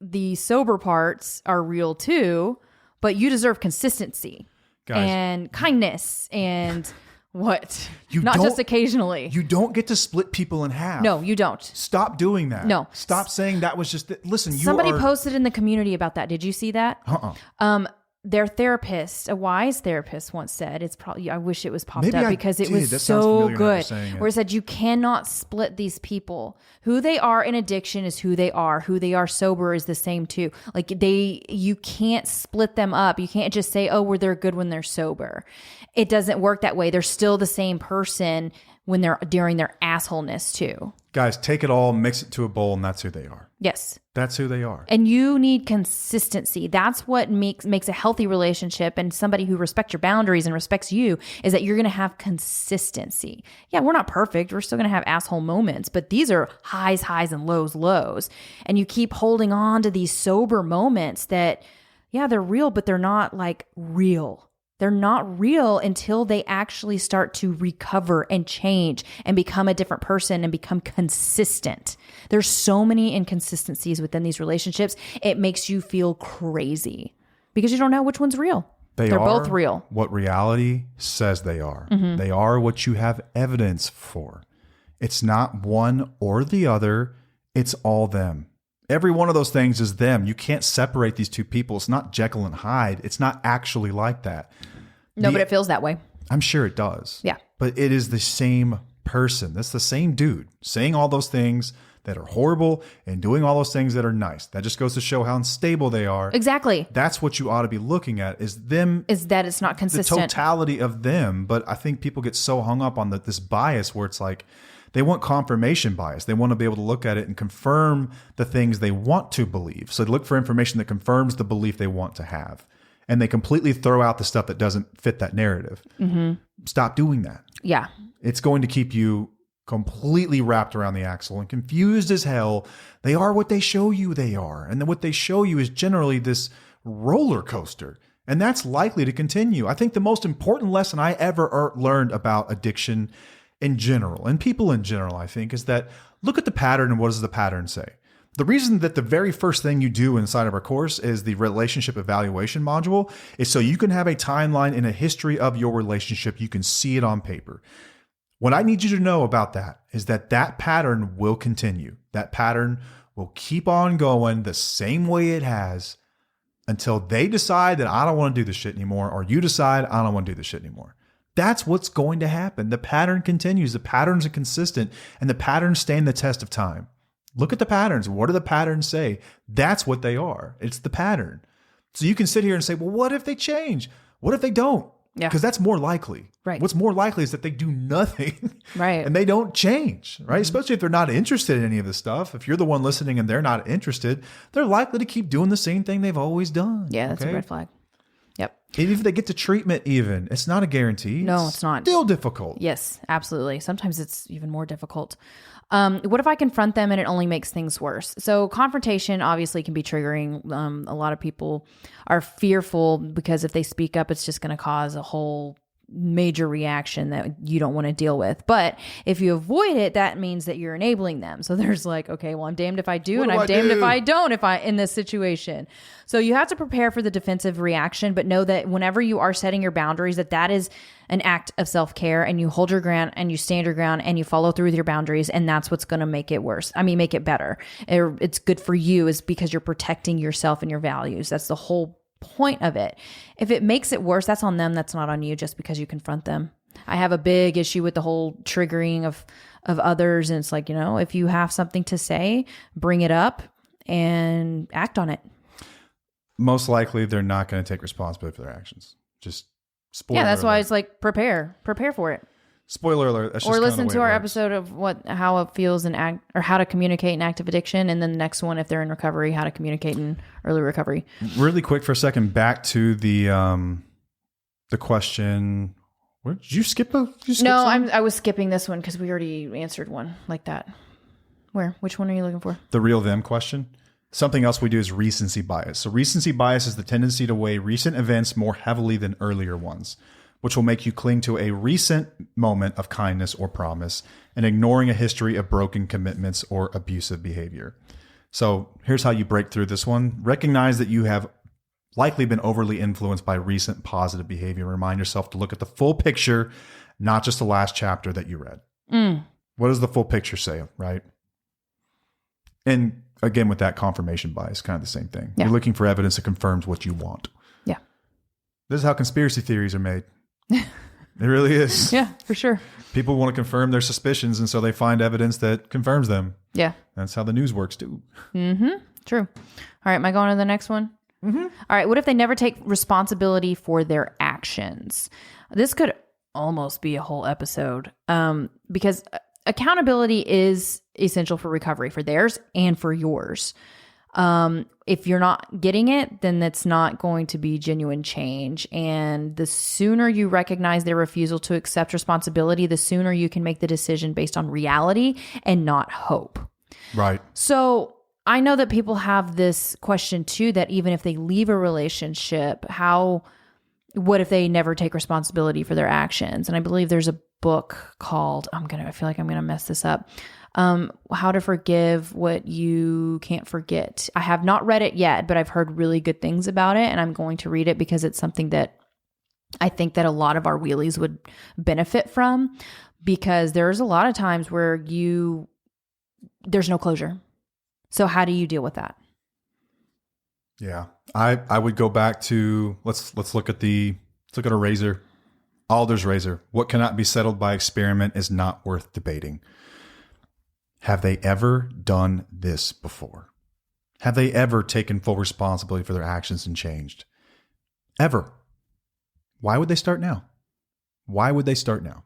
the sober parts are real too, but you deserve consistency. Guys, and kindness and what? Not just occasionally. You don't get to split people in half. No, you don't. Stop doing that. No. Stop saying that was just... Listen, somebody posted in the community about that. Did you see that? Their therapist, a wise therapist, once said, it's probably, I wish it was popped up because it was so good. Where it said, you cannot split these people. Who they are in addiction is who they are. Who they are sober is the same too. Like you can't split them up. You can't just say, oh, they're good when they're sober. It doesn't work that way. They're still the same person when they're during their assholeness too. Guys, take it all, mix it to a bowl, and that's who they are. Yes. That's who they are. And you need consistency. That's what makes a healthy relationship, and somebody who respects your boundaries and respects you is that you're going to have consistency. Yeah, we're not perfect. We're still going to have asshole moments, but these are highs, and lows. And you keep holding on to these sober moments that, yeah, they're real, but they're not like real. They're not real until they actually start to recover and change and become a different person and become consistent. There's so many inconsistencies within these relationships. It makes you feel crazy because you don't know which one's real. They're both real. What reality says they are. They are what you have evidence for. It's not one or the other. It's all them. Every one of those things is them. You can't separate these two people. It's not Jekyll and Hyde. It's not actually like that. No, but it feels that way. I'm sure it does. Yeah. But it is the same person. That's the same dude saying all those things that are horrible and doing all those things that are nice. That just goes to show how unstable they are. Exactly. That's what you ought to be looking at is them. Is that it's not consistent. The totality of them. But I think people get so hung up on this bias where it's like, they want confirmation bias. They want to be able to look at it and confirm the things they want to believe. So they look for information that confirms the belief they want to have. And they completely throw out the stuff that doesn't fit that narrative. Stop doing that. Yeah. It's going to keep you completely wrapped around the axle and confused as hell. They are what they show you they are. And then what they show you is generally this roller coaster. And that's likely to continue. I think the most important lesson I ever learned about addiction in general, and people in general, I think, is that look at the pattern and what does the pattern say? The reason that the very first thing you do inside of our course is the relationship evaluation module is so you can have a timeline and a history of your relationship. You can see it on paper. What I need you to know about that is that that pattern will continue. That pattern will keep on going the same way it has until they decide that I don't want to do this shit anymore, or you decide I don't want to do this shit anymore. That's what's going to happen. The pattern continues. The patterns are consistent, and the patterns stand the test of time. Look at the patterns. What do the patterns say? That's what they are. It's the pattern. So you can sit here and say, well, what if they change? What if they don't? Yeah. Because that's more likely. Right. What's more likely is that they do nothing. Right. And they don't change, right? Especially if they're not interested in any of this stuff. If you're the one listening and they're not interested, they're likely to keep doing the same thing they've always done. Yeah, that's a red flag. Yep. Even if they get to treatment even, it's not a guarantee. No, it's not. Still difficult. Yes, absolutely. Sometimes it's even more difficult. What if I confront them and it only makes things worse? So confrontation obviously can be triggering. A lot of people are fearful because if they speak up, it's just going to cause a whole major reaction that you don't want to deal with. But if you avoid it, that means that you're enabling them. So there's like, okay, well, I'm damned if I do, and I'm damned if I don't in this situation. So you have to prepare for the defensive reaction, but know that whenever you are setting your boundaries, that is an act of self-care, and you hold your ground and you stand your ground and you follow through with your boundaries. And that's what's going to make it worse. I mean, make it better. It's good for you is because you're protecting yourself and your values. That's the whole point of it. If it makes it worse, that's on them. That's not on you just because you confront them. I have a big issue with the whole triggering of others. And it's like, if you have something to say, bring it up and act on it. Most likely they're not going to take responsibility for their actions. Just spoiler that's alert. why it's like prepare for it. Spoiler alert. That's just or kinda listen the way to it our works. episode of how it feels in or how to communicate in active addiction. And then the next one, if they're in recovery, how to communicate in early recovery. Really quick for a second, back to the question. Where did you skip? I was skipping this one because we already answered one like that. Which one are you looking for? The real them question. Something else we do is recency bias. So recency bias is the tendency to weigh recent events more heavily than earlier ones, which will make you cling to a recent moment of kindness or promise and ignoring a history of broken commitments or abusive behavior. So here's how you break through this one. Recognize that you have likely been overly influenced by recent positive behavior. Remind yourself to look at the full picture, not just the last chapter that you read. What does the full picture say, right? And again, with that confirmation bias, kind of the same thing. Yeah. You're looking for evidence that confirms what you want. Yeah. This is how conspiracy theories are made. It really is. Yeah, for sure. People want to confirm their suspicions, and so they find evidence that confirms them. Yeah. That's how the news works too. True. All right, am I going to the next one? All right, what if they never take responsibility for their actions? This could almost be a whole episode because accountability is essential for recovery, for theirs and for yours. If you're not getting it, then that's not going to be genuine change. And the sooner you recognize their refusal to accept responsibility, the sooner you can make the decision based on reality and not hope. Right. So I know that people have this question too, that even if they leave a relationship, how what if they never take responsibility for their actions? And I believe there's a book called, I feel like I'm going to mess this up. How to Forgive What You Can't Forget. I have not read it yet, but I've heard really good things about it, and I'm going to read it because it's something that I think that a lot of our wheelies would benefit from, because there's a lot of times where there's no closure. So how do you deal with that? Yeah. I would go back to, let's look at a razor. Alder's razor. What cannot be settled by experiment is not worth debating. Have they ever done this before? Have they ever taken full responsibility for their actions and changed? Ever? Why would they start now? Why would they start now?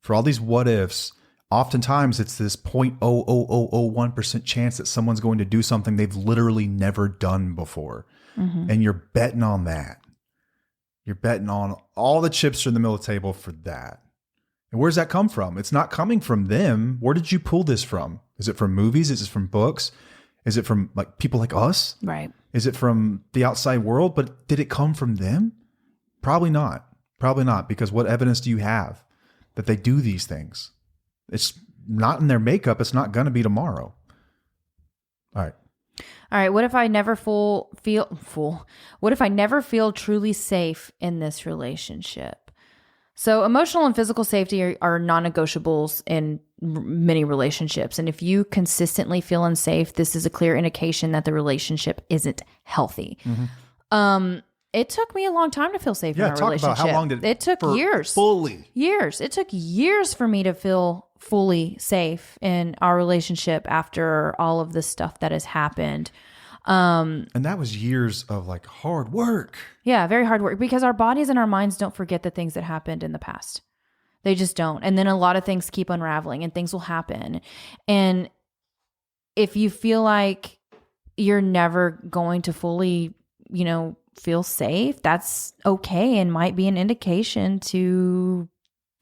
For all these what ifs, oftentimes it's this 0.00001% chance that someone's going to do something they've literally never done before. Mm-hmm. And you're betting on that. You're betting on all the chips are in the middle of the table for that. And where's that come from? It's not coming from them. Where did you pull this from? Is it from movies? Is it from books? Is it from like people like us? Right. Is it from the outside world? But did it come from them? Probably not. Probably not. Because what evidence do you have that they do these things? It's not in their makeup. It's not going to be tomorrow. All right. All right. What if I never What if I never feel truly safe in this relationship? So emotional and physical safety are non-negotiables in many relationships. And if you consistently feel unsafe, this is a clear indication that the relationship isn't healthy. Mm-hmm. It took me a long time to feel safe in our relationship. About how long did it took years. Years. It took years for me to feel fully safe in our relationship after all of the stuff that has happened. And that was years of like hard work. Yeah, very hard work, because our bodies and our minds don't forget the things that happened in the past. They just don't. And then a lot of things keep unraveling and things will happen. And if you feel like you're never going to fully, feel safe, that's okay and might be an indication to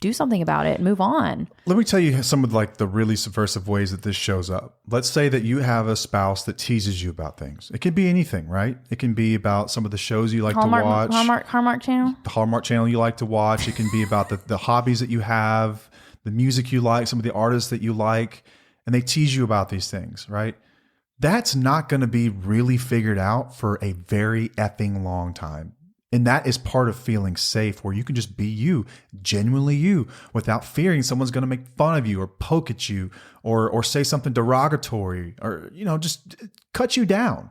do something about it, move on. Let me tell you some of like the really subversive ways that this shows up. Let's say that you have a spouse that teases you about things. It can be anything, right? It can be about some of the shows you like to watch. Hallmark channel? The Hallmark channel you like to watch. It can be about the hobbies that you have, the music you like, some of the artists that you like, and they tease you about these things, right? That's not going to be really figured out for a very effing long time. And that is part of feeling safe, where you can just be you, genuinely you, without fearing someone's going to make fun of you or poke at you or say something derogatory or, just cut you down.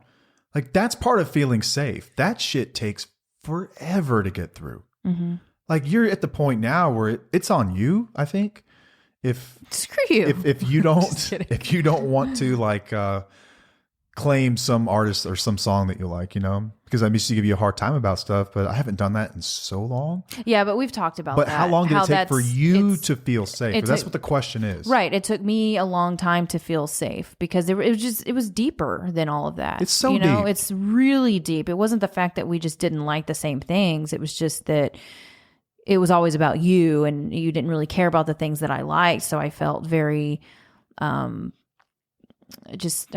Like, that's part of feeling safe. That shit takes forever to get through. Mm-hmm. Like, you're at the point now where it's on you, I think. Screw you. If you don't want to like claim some artist or some song that you like, because I used to give you a hard time about stuff, but I haven't done that in so long. Yeah, but we've talked about that. But how long did it take for you to feel safe? That's what the question is. Right. It took me a long time to feel safe because it was deeper than all of that. It's so deep. It's really deep. It wasn't the fact that we just didn't like the same things. It was just that it was always about you and you didn't really care about the things that I liked. So I felt very, I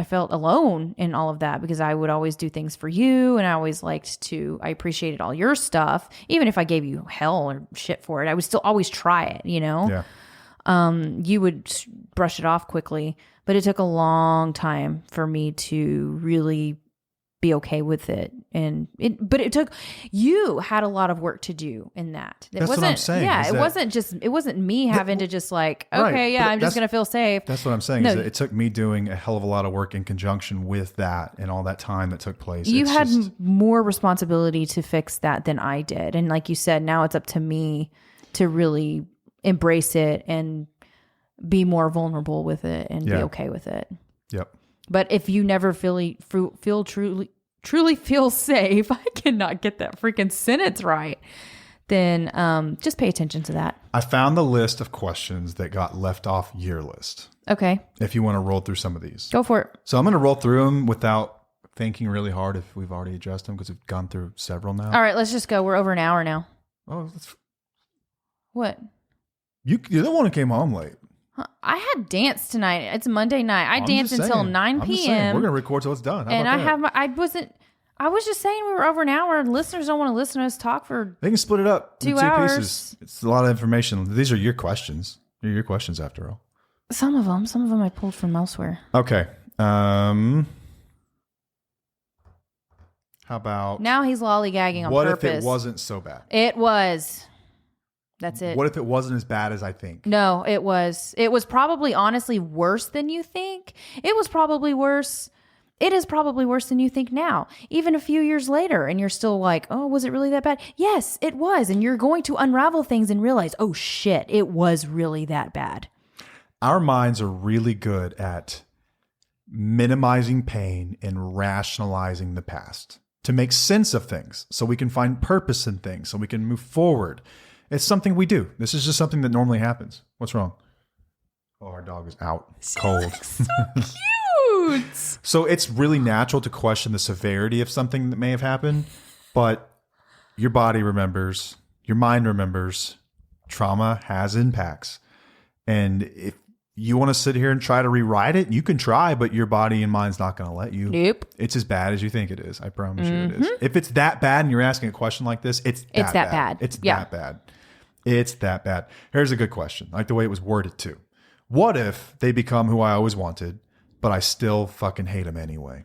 felt alone in all of that because I would always do things for you. And I appreciated all your stuff. Even if I gave you hell or shit for it, I would still always try it, Yeah. You would brush it off quickly, but it took a long time for me to really be okay with it. But you had a lot of work to do in that. That's what I'm saying. Yeah. It wasn't me having to just like, okay, right, yeah, I'm just going to feel safe. That's what I'm saying. No, is that it took me doing a hell of a lot of work in conjunction with that and all that time that took place. You had more responsibility to fix that than I did. And like you said, now it's up to me to really embrace it and be more vulnerable with it and be okay with it. Yep. But if you never feel truly feel safe, I cannot get that freaking sentence right, then just pay attention to that. I found the list of questions that got left off your list. Okay. If you want to roll through some of these. Go for it. So I'm going to roll through them without thinking really hard if we've already addressed them because we've gone through several now. All right, let's just go. We're over an hour now. Oh, what? You're the one who came home late. I had dance tonight. It's Monday night. I danced until 9 p.m. We're going to record till it's done. I I was just saying we were over an hour. Listeners don't want to listen to us talk for They can split it up 2 into two hours. pieces. It's a lot of information. These are your questions. They're your questions after all. some of them. Some of them I pulled from elsewhere. Okay. How about Now he's lollygagging on what purpose. if it wasn't so bad? It was. That's it. What if it wasn't as bad as I think? No, it was. It was probably honestly worse than you think. It was probably worse. It is probably worse than you think now, even a few years later. And you're still like, oh, was it really that bad? Yes, it was. And you're going to unravel things and realize, oh shit, it was really that bad. Our minds are really good at minimizing pain and rationalizing the past to make sense of things so we can find purpose in things, so we can move forward. It's something we do. This is just something that normally happens. What's wrong? Oh, our dog is out cold. So cute. So it's really natural to question the severity of something that may have happened, but your body remembers, your mind remembers, trauma has impacts. And if you want to sit here and try to rewrite it, you can try, but your body and mind's not going to let you. Nope. It's as bad as you think it is. I promise you it is. If it's that bad and you're asking a question like this, it's that bad. It's that bad. It's that bad. Here's a good question. I like the way it was worded too. What if they become who I always wanted, but I still fucking hate them anyway?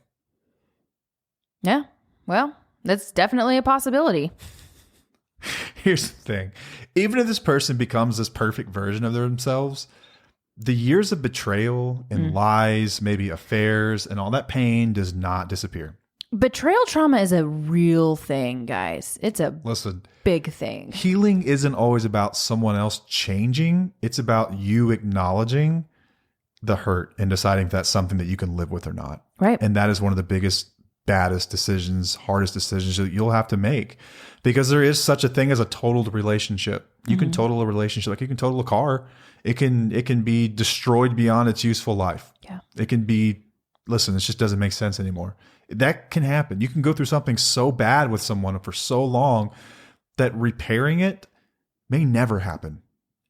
Yeah. Well, that's definitely a possibility. Here's the thing. Even if this person becomes this perfect version of themselves, the years of betrayal and lies, maybe affairs and all that pain does not disappear. Betrayal trauma is a real thing, guys. It's a big thing. Healing isn't always about someone else changing. It's about you acknowledging the hurt and deciding if that's something that you can live with or not. Right. And that is one of the biggest, baddest decisions, hardest decisions that you'll have to make, because there is such a thing as a totaled relationship. You can total a relationship like you can total a car. It can be destroyed beyond its useful life. Yeah. It can be, listen, it just doesn't make sense anymore. That can happen. You can go through something so bad with someone for so long that repairing it may never happen,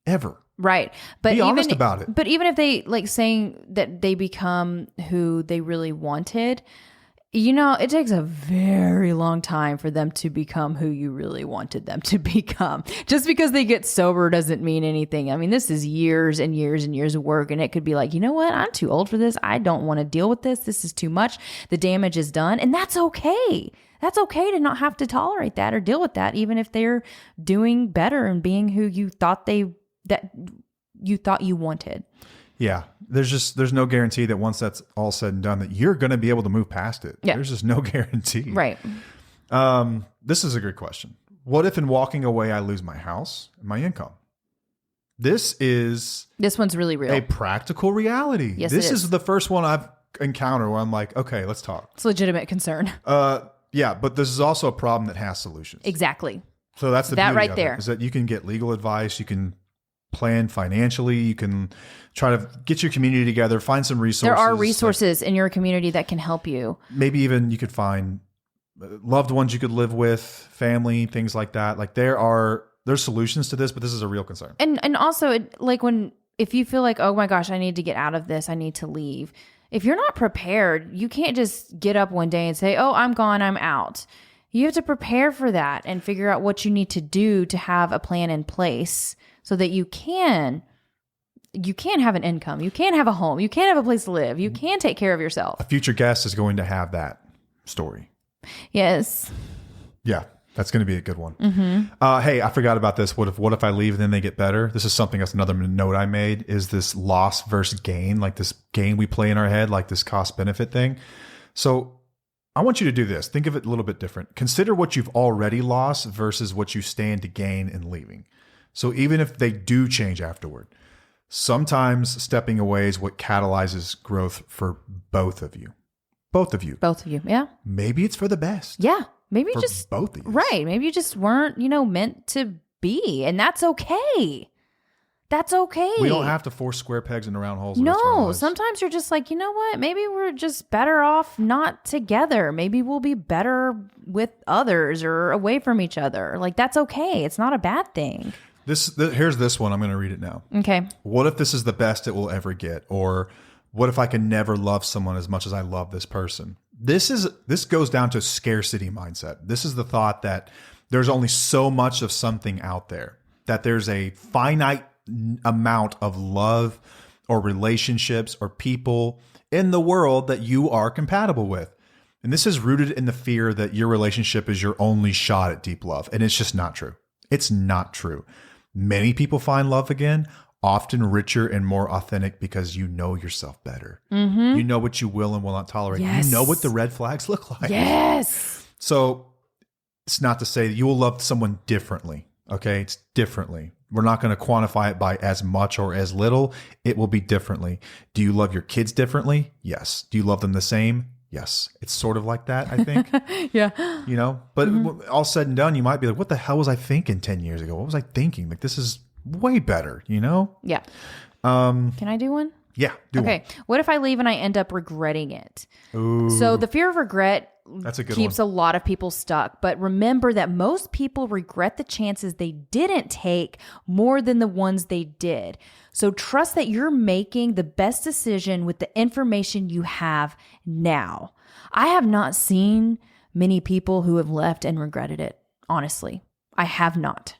ever. Right. But be even, honest about it. But even if they like saying that they become who they really wanted, it takes a very long time for them to become who you really wanted them to become. Just because they get sober doesn't mean anything. I mean, this is years and years and years of work, and it could be like, you know what? I'm too old for this. I don't want to deal with this. This is too much. The damage is done. And that's okay. That's okay to not have to tolerate that or deal with that, even if they're doing better and being who you thought you wanted. Yeah. There's no guarantee that once that's all said and done that you're going to be able to move past it. Yeah. There's just no guarantee. Right. This is a good question. What if in walking away, I lose my house and my income? This one's really real. A practical reality. Yes, this it is. is the first one I've encountered where I'm like, okay, let's talk. It's a legitimate concern. Yeah, but this is also a problem that has solutions. Exactly. So that's the that beauty right of there it, is that you can get legal advice, you can plan financially, you can try to get your community together, find some resources. There are resources in your community that can help you. Maybe even you could find loved ones you could live with, family, things like that. Like there's solutions to this, but this is a real concern. And also if you feel like, oh my gosh, I need to get out of this, I need to leave. If you're not prepared, you can't just get up one day and say, oh, I'm gone, I'm out. You have to prepare for that and figure out what you need to do to have a plan in place so that you can have an income, you can have a home, you can have a place to live, you can take care of yourself. A future guest is going to have that story. Yes. Yeah, that's going to be a good one. Mm-hmm. Hey, I forgot about this. What if I leave and then they get better? This is something that's another note I made, is this loss versus gain, like this game we play in our head, like this cost benefit thing. So I want you to do this. Think of it a little bit different. Consider what you've already lost versus what you stand to gain in leaving. So even if they do change afterward, sometimes stepping away is what catalyzes growth for both of you. Both of you. Both of you. Yeah. Maybe it's for the best. Yeah. Maybe for just both of you. Right. Maybe you just weren't, meant to be. And that's okay. That's okay. We don't have to force square pegs into round holes. No, sometimes you're just like, you know what? Maybe we're just better off not together. Maybe we'll be better with others or away from each other. Like, that's okay. It's not a bad thing. Here's this one. I'm going to read it now. Okay. What if this is the best it will ever get? Or what if I can never love someone as much as I love this person? This goes down to scarcity mindset. This is the thought that there's only so much of something out there, that there's a finite amount of love or relationships or people in the world that you are compatible with. And this is rooted in the fear that your relationship is your only shot at deep love. And it's just not true. It's not true. Many people find love again, often richer and more authentic, because you know yourself better. Mm-hmm. You know what you will and will not tolerate. Yes. You know what the red flags look like. Yes. So it's not to say that you will love someone differently. Okay. It's differently. We're not going to quantify it by as much or as little. It will be differently. Do you love your kids differently? Yes. Do you love them the same? Yes. It's sort of like that, I think. Yeah. You know, but all said and done, you might be like, what the hell was I thinking 10 years ago? What was I thinking? Like, this is way better, you know? Yeah. Can I do one? Yeah. Do Okay. What if I leave and I end up regretting it? Ooh. So the fear of regret That's a good keeps one. a lot of people stuck. But remember that most people regret the chances they didn't take more than the ones they did. So trust that you're making the best decision with the information you have now. I have not seen many people who have left and regretted it. Honestly, I have not.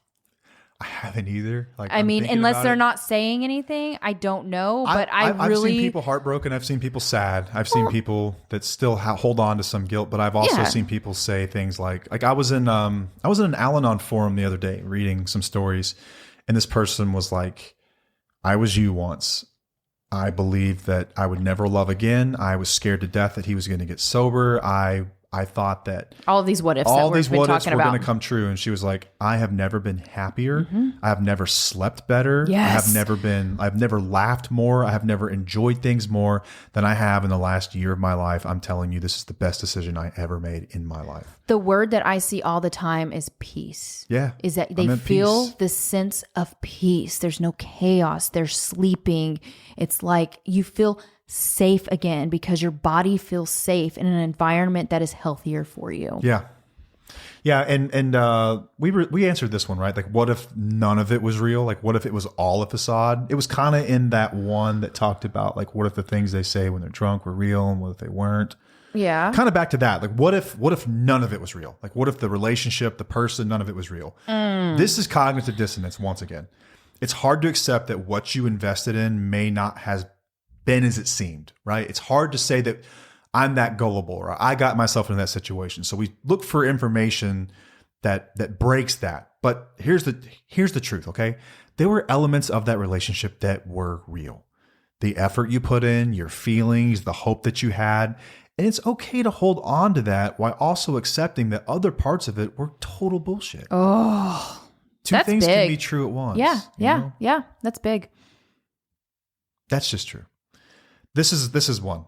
I haven't either. Like, I I'm mean, thinking unless about they're it. not saying anything, I don't know. But I've really seen people heartbroken. I've seen people sad. I've seen people that still hold on to some guilt. But I've also Yeah. seen people say things like I was in an Al-Anon forum the other day reading some stories, and this person was like, "I was you once. I believed that I would never love again. I was scared to death that he was going to get sober. I thought that all of these what ifs all that these we've been what ifs talking were about. going to come true." And she was like, "I have never been happier. I have never slept better. Yes. I've never laughed more. I have never enjoyed things more than I have in the last year of my life. I'm telling you, this is the best decision I ever made in my life." The word that I see all the time is peace. Yeah. Is that they I'm at feel peace. this sense of peace. There's no chaos. They're sleeping. It's like you feel safe again because your body feels safe in an environment that is healthier for you. Yeah. Yeah. And we answered this one, right? Like, what if none of it was real? Like, what if it was all a facade? It was kind of in that one that talked about, like, what if the things they say when they're drunk were real and what if they weren't? Yeah. Kind of back to that. Like, what if none of it was real? Like, what if the relationship, the person, none of it was real? This is cognitive dissonance once again. It's hard to accept that what you invested in may not has been as it seemed, right? It's hard to say that I'm that gullible or I got myself into that situation. So we look for information that breaks that. But here's the truth, okay? There were elements of that relationship that were real. The effort you put in, your feelings, the hope that you had. And it's okay to hold on to that while also accepting that other parts of it were total bullshit. Oh, Two that's things big. can be true at once. Yeah. you Yeah. know? Yeah. That's big. That's just true. This is one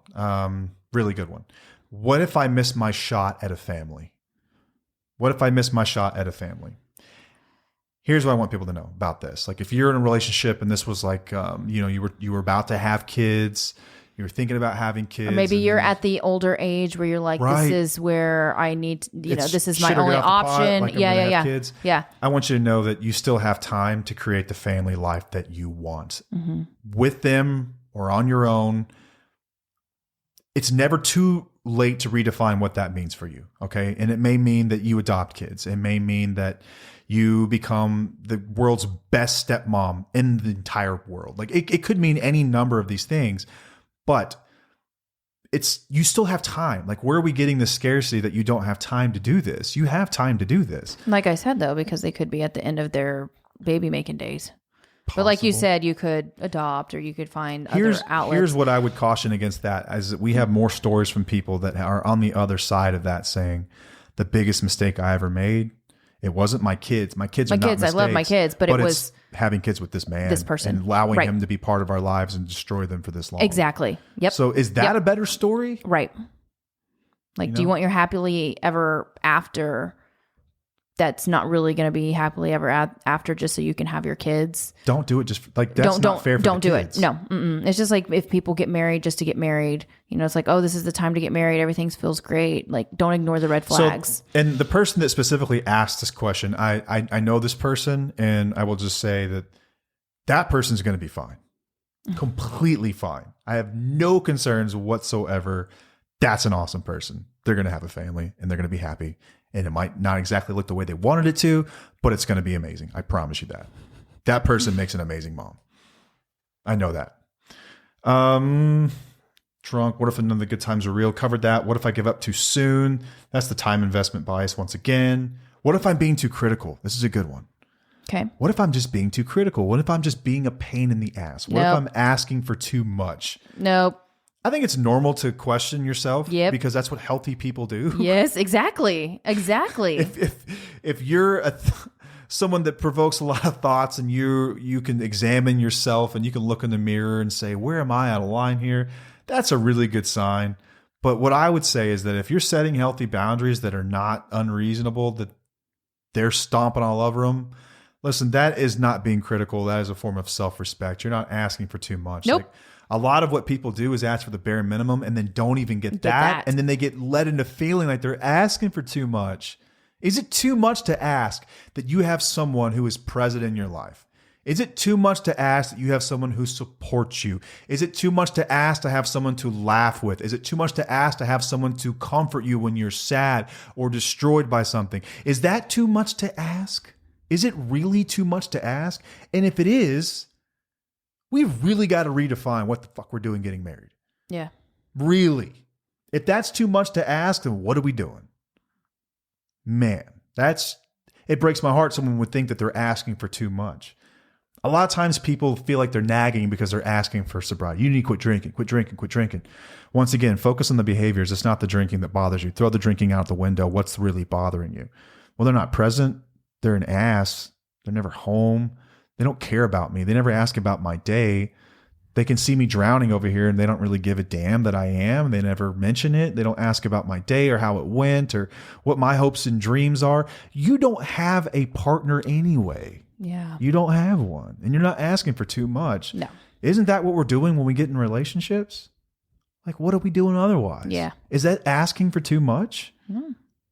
really good one. What if I miss my shot at a family? What if I miss my shot at a family? Here's what I want people to know about this. Like, if you're in a relationship and this was like, you were about to have kids, you were thinking about having kids. Or maybe and you're then- at the older age where you're like, Right. this is where I need, It's this is my shit or get only off the pot, option. like I'm Yeah. gonna Yeah. have Yeah. kids. Yeah. I want you to know that you still have time to create the family life that you want Mm-hmm. with them or on your own. It's never too late to redefine what that means for you. Okay. And it may mean that you adopt kids. It may mean that you become the world's best stepmom in the entire world. Like, it could mean any number of these things, but you still have time. Like, where are we getting the scarcity that you don't have time to do this? You have time to do this. Like I said, though, because they could be at the end of their baby making days. But like you Possible. said, you could adopt or you could find other outlets. Here's what I would caution against that, is that we have more stories from people that are on the other side of that saying, the biggest mistake I ever made, it wasn't my kids. My kids are not mistakes, I love my kids, but it it's was having kids with this man, this person. and allowing Right. him to be part of our lives and destroy them for this long. Exactly. Yep. So is that a better story? Right. Like, do you want your happily ever after that's not really going to be happily ever after just so you can have your kids? Don't do it just like that's not fair for don't the do kids. it. No. Mm-mm. It's just like if people get married just to get married, it's like, oh, this is the time to get married. Everything feels great. Like, don't ignore the red flags. So, and the person that specifically asked this question, I know this person, and I will just say that person's going to be fine. Completely fine. I have no concerns whatsoever That's an awesome person. They're going to have a family and they're going to be happy. And it might not exactly look the way they wanted it to, but it's going to be amazing. I promise you that. That person makes an amazing mom. I know that. Drunk. What if none of the good times are real? Covered that. What if I give up too soon? That's the time investment bias once again. What if I'm being too critical? This is a good one. Okay. What if I'm just being too critical? What if I'm just being a pain in the ass? What if I'm asking for too much? Nope. I think it's normal to question yourself because that's what healthy people do. Yes, exactly. Exactly. If you're someone that provokes a lot of thoughts and you can examine yourself and you can look in the mirror and say, where am I out of line here? That's a really good sign. But what I would say is that if you're setting healthy boundaries that are not unreasonable, that they're stomping all over them, listen, that is not being critical. That is a form of self-respect. You're not asking for too much. Nope. Like, a lot of what people do is ask for the bare minimum and then don't even get that. And then they get led into feeling like they're asking for too much. Is it too much to ask that you have someone who is present in your life? Is it too much to ask that you have someone who supports you? Is it too much to ask to have someone to laugh with? Is it too much to ask to have someone to comfort you when you're sad or destroyed by something? Is that too much to ask? Is it really too much to ask? And if it is, we've really got to redefine what the fuck we're doing getting married. Yeah. Really. If that's too much to ask, then what are we doing? Man, it breaks my heart. Someone would think that they're asking for too much. A lot of times people feel like they're nagging because they're asking for sobriety. You need to quit drinking, quit drinking, quit drinking. Once again, focus on the behaviors. It's not the drinking that bothers you. Throw the drinking out the window. What's really bothering you? Well, they're not present. They're an ass. They're never home. They don't care about me. They never ask about my day. They can see me drowning over here and they don't really give a damn that I am. They never mention it. They don't ask about my day or how it went or what my hopes and dreams are. You don't have a partner anyway. Yeah. You don't have one and you're not asking for too much. No. Isn't that what we're doing when we get in relationships? Like, what are we doing otherwise? Yeah. Is that asking for too much?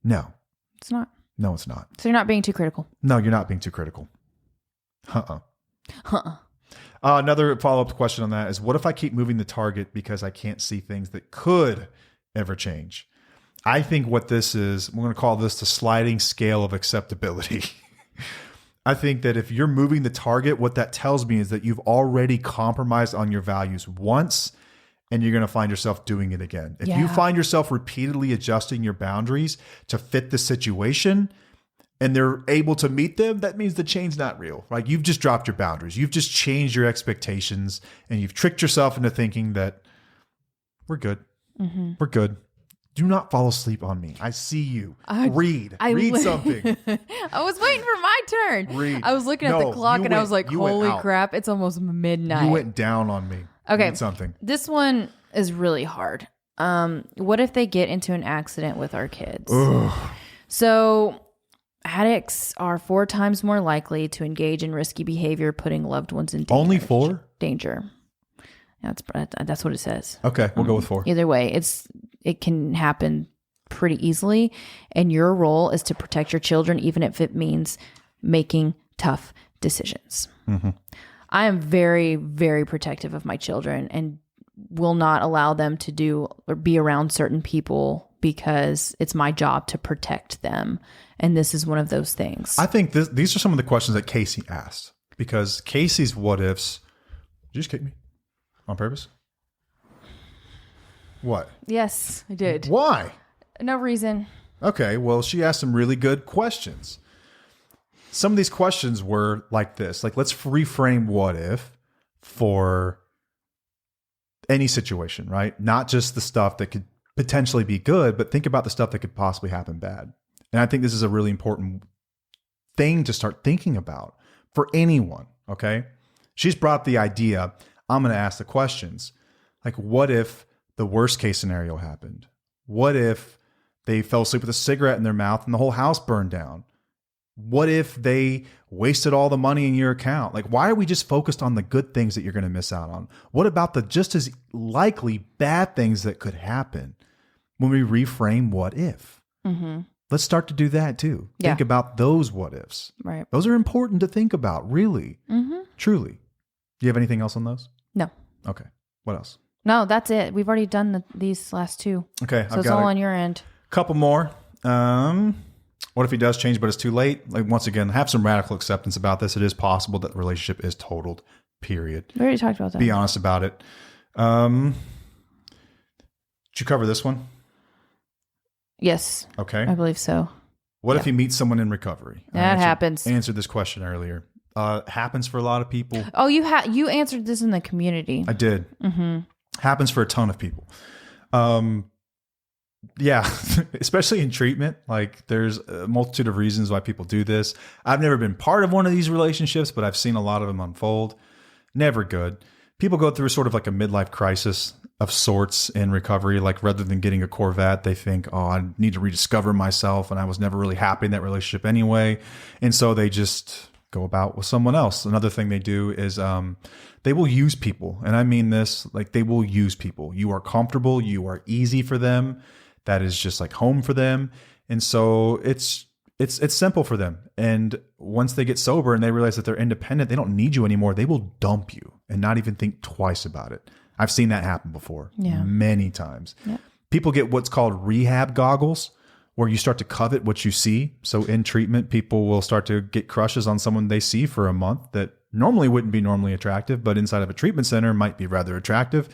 No. It's not. No, it's not. So you're not being too critical. No, you're not being too critical. Another follow-up question on that is, what if I keep moving the target because I can't see things that could ever change? I think what this is, we're going to call this the sliding scale of acceptability. I think that if you're moving the target, what that tells me is that you've already compromised on your values once and you're going to find yourself doing it again. If you find yourself repeatedly adjusting your boundaries to fit the situation and they're able to meet them, that means the chain's not real. Like, you've just dropped your boundaries. You've just changed your expectations and you've tricked yourself into thinking that we're good. Mm-hmm. We're good. Do not fall asleep on me. I see you. Read something. I was waiting for my turn. Read. I was looking at the clock and I was like, holy crap, it's almost midnight. You went down on me. Okay. Read something. This one is really hard. What if they get into an accident with our kids? Ugh. So addicts are 4 times more likely to engage in risky behavior, putting loved ones in danger. Only 4? Danger. That's what it says. Okay, we'll go with 4. Either way, it can happen pretty easily. And your role is to protect your children, even if it means making tough decisions. Mm-hmm. I am very, very protective of my children and will not allow them to do or be around certain people because it's my job to protect them. And this is one of those things. I think these are some of the questions that Casey asked, because Casey's what ifs. Did you just kick me on purpose? What? Yes, I did. Why? No reason. Okay, well, she asked some really good questions. Some of these questions were like this. Like, let's reframe what if for any situation, right? Not just the stuff that could potentially be good, but think about the stuff that could possibly happen bad. And I think this is a really important thing to start thinking about for anyone, okay? She's brought the idea. I'm going to ask the questions. Like, what if the worst case scenario happened? What if they fell asleep with a cigarette in their mouth and the whole house burned down? What if they wasted all the money in your account? Like, why are we just focused on the good things that you're going to miss out on? What about the just as likely bad things that could happen when we reframe what if? Mm-hmm. Let's start to do that too. Yeah. Think about those what ifs. Right. Those are important to think about, really, truly. Do you have anything else on those? No. Okay. What else? No, that's it. We've already done these last two. Okay. So it's all on your end. Couple more. What if he does change, but it's too late? Like, once again, have some radical acceptance about this. It is possible that the relationship is totaled, period. We already talked about that. Be honest about it. Did you cover this one? Yes. Okay. I believe so. What if he meets someone in recovery? That happens. I answered this question earlier. Happens for a lot of people. Oh, you answered this in the community. I did. Mm-hmm. Happens for a ton of people. Yeah, especially in treatment. Like, there's a multitude of reasons why people do this. I've never been part of one of these relationships, but I've seen a lot of them unfold. Never good. People go through sort of like a midlife crisis of sorts in recovery. Like, rather than getting a Corvette, they think, oh, I need to rediscover myself, and I was never really happy in that relationship anyway. And so they just go about with someone else. Another thing they do is they will use people. And I mean this, like, they will use people. You are comfortable. You are easy for them. That is just like home for them. And so it's simple for them. And once they get sober and they realize that they're independent, they don't need you anymore. They will dump you and not even think twice about it. I've seen that happen before many times. Yeah. People get what's called rehab goggles, where you start to covet what you see. So in treatment, people will start to get crushes on someone they see for a month that normally wouldn't be normally attractive, but inside of a treatment center might be rather attractive.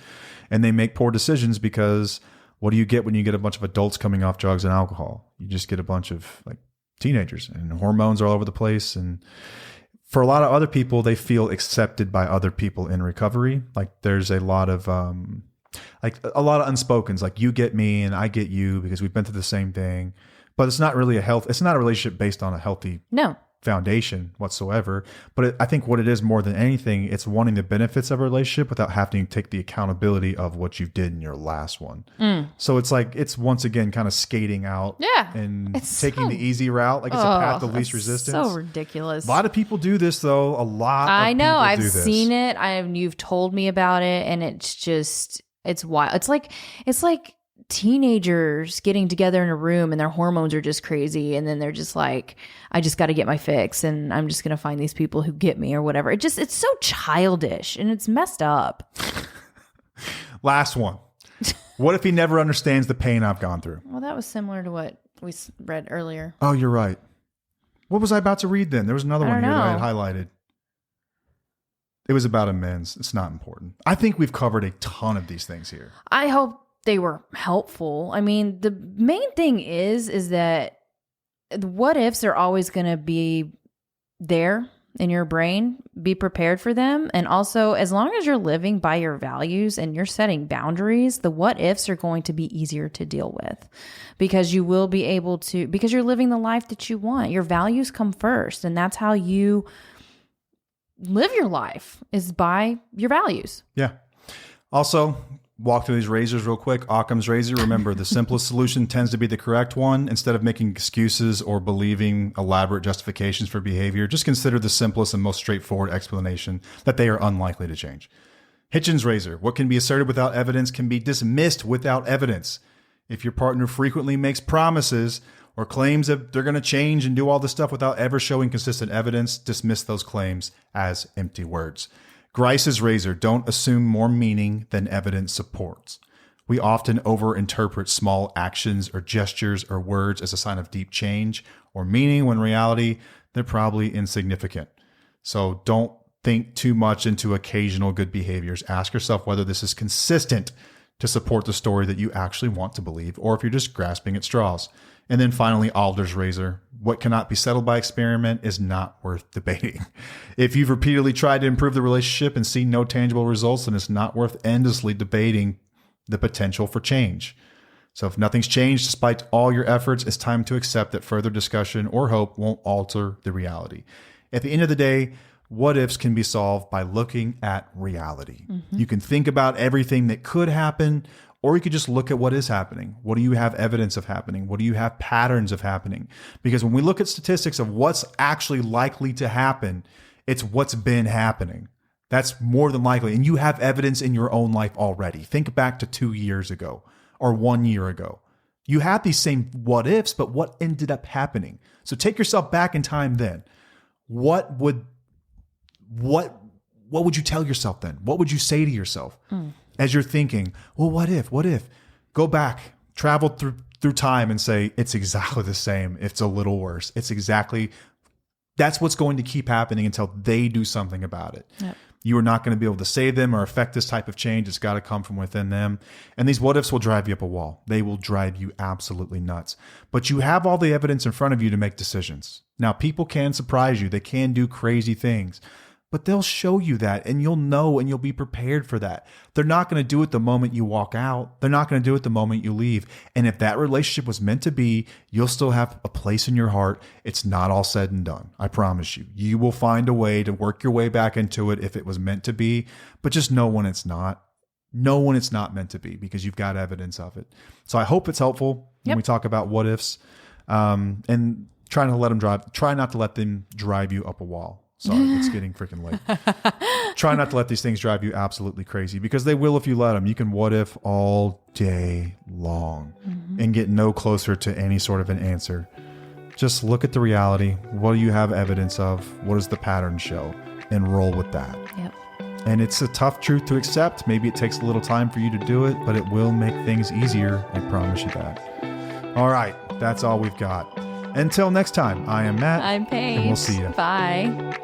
And they make poor decisions because what do you get when you get a bunch of adults coming off drugs and alcohol? You just get a bunch of like teenagers, and hormones are all over the place. And for a lot of other people, they feel accepted by other people in recovery. Like, there's a lot of unspokens, like, you get me and I get you because we've been through the same thing. But it's not really it's not a relationship based on a healthy foundation whatsoever. But I think what it is more than anything, it's wanting the benefits of a relationship without having to take the accountability of what you did in your last one. So it's like, it's once again kind of skating out and taking the easy route. Like, it's a path of least resistance. So ridiculous. A lot of people do this though. A lot I of know. people I've do this. seen it. You've told me about it, and it's just, it's wild. It's like teenagers getting together in a room and their hormones are just crazy, and then they're just like, I just got to get my fix, and I'm just going to find these people who get me or whatever. It's so childish, and it's messed up. Last one. What if he never understands the pain I've gone through? Well, that was similar to what we read earlier. Oh, you're right. What was I about to read then? There was another one here that I had highlighted. It was about amends. It's not important. I think we've covered a ton of these things here. I hope they were helpful. I mean, the main thing is that the what ifs are always going to be there in your brain. Be prepared for them. And also, as long as you're living by your values and you're setting boundaries, the what ifs are going to be easier to deal with, because you will be able to, because you're living the life that you want. Your values come first, and that's how you live your life, is by your values. Yeah. Also, walk through these razors real quick. Occam's razor. Remember, the simplest solution tends to be the correct one. Instead of making excuses or believing elaborate justifications for behavior, just consider the simplest and most straightforward explanation that they are unlikely to change. Hitchens' razor. What can be asserted without evidence can be dismissed without evidence. If your partner frequently makes promises or claims that they're going to change and do all this stuff without ever showing consistent evidence, dismiss those claims as empty words. Grice's razor. Don't assume more meaning than evidence supports. We often overinterpret small actions or gestures or words as a sign of deep change or meaning, when in reality, they're probably insignificant. So don't think too much into occasional good behaviors. Ask yourself whether this is consistent to support the story that you actually want to believe, or if you're just grasping at straws. And then finally, Alder's razor. What cannot be settled by experiment is not worth debating. If you've repeatedly tried to improve the relationship and see no tangible results, then it's not worth endlessly debating the potential for change. So if nothing's changed despite all your efforts, it's time to accept that further discussion or hope won't alter the reality. At the end of the day, what ifs can be solved by looking at reality. Mm-hmm. You can think about everything that could happen, or you could just look at what is happening. What do you have evidence of happening? What do you have patterns of happening? Because when we look at statistics of what's actually likely to happen, it's what's been happening. That's more than likely. And you have evidence in your own life already. Think back to 2 years ago or 1 year ago. You had these same what ifs, but what ended up happening? So take yourself back in time then. What would you tell yourself then? What would you say to yourself? As you're thinking, well, what if? Go back, travel through time and say, it's exactly the same. It's a little worse. That's what's going to keep happening until they do something about it. Yep. You are not going to be able to save them or affect this type of change. It's got to come from within them. And these what ifs will drive you up a wall. They will drive you absolutely nuts. But you have all the evidence in front of you to make decisions. Now, people can surprise you. They can do crazy things. But they'll show you that, and you'll know, and you'll be prepared for that. They're not going to do it the moment you walk out. They're not going to do it the moment you leave. And if that relationship was meant to be, you'll still have a place in your heart. It's not all said and done. I promise you. You will find a way to work your way back into it if it was meant to be. But just know when it's not. Know when it's not meant to be, because you've got evidence of it. So I hope it's helpful when we talk about what ifs, and try not to let them drive you up a wall. Sorry, it's getting freaking late. Try not to let these things drive you absolutely crazy, because they will if you let them. You can what if all day long and get no closer to any sort of an answer. Just look at the reality. What do you have evidence of? What does the pattern show? And roll with that. Yep. And it's a tough truth to accept. Maybe it takes a little time for you to do it, but it will make things easier. I promise you that. All right, that's all we've got. Until next time, I am Matt. I'm Paige. And we'll see you. Bye.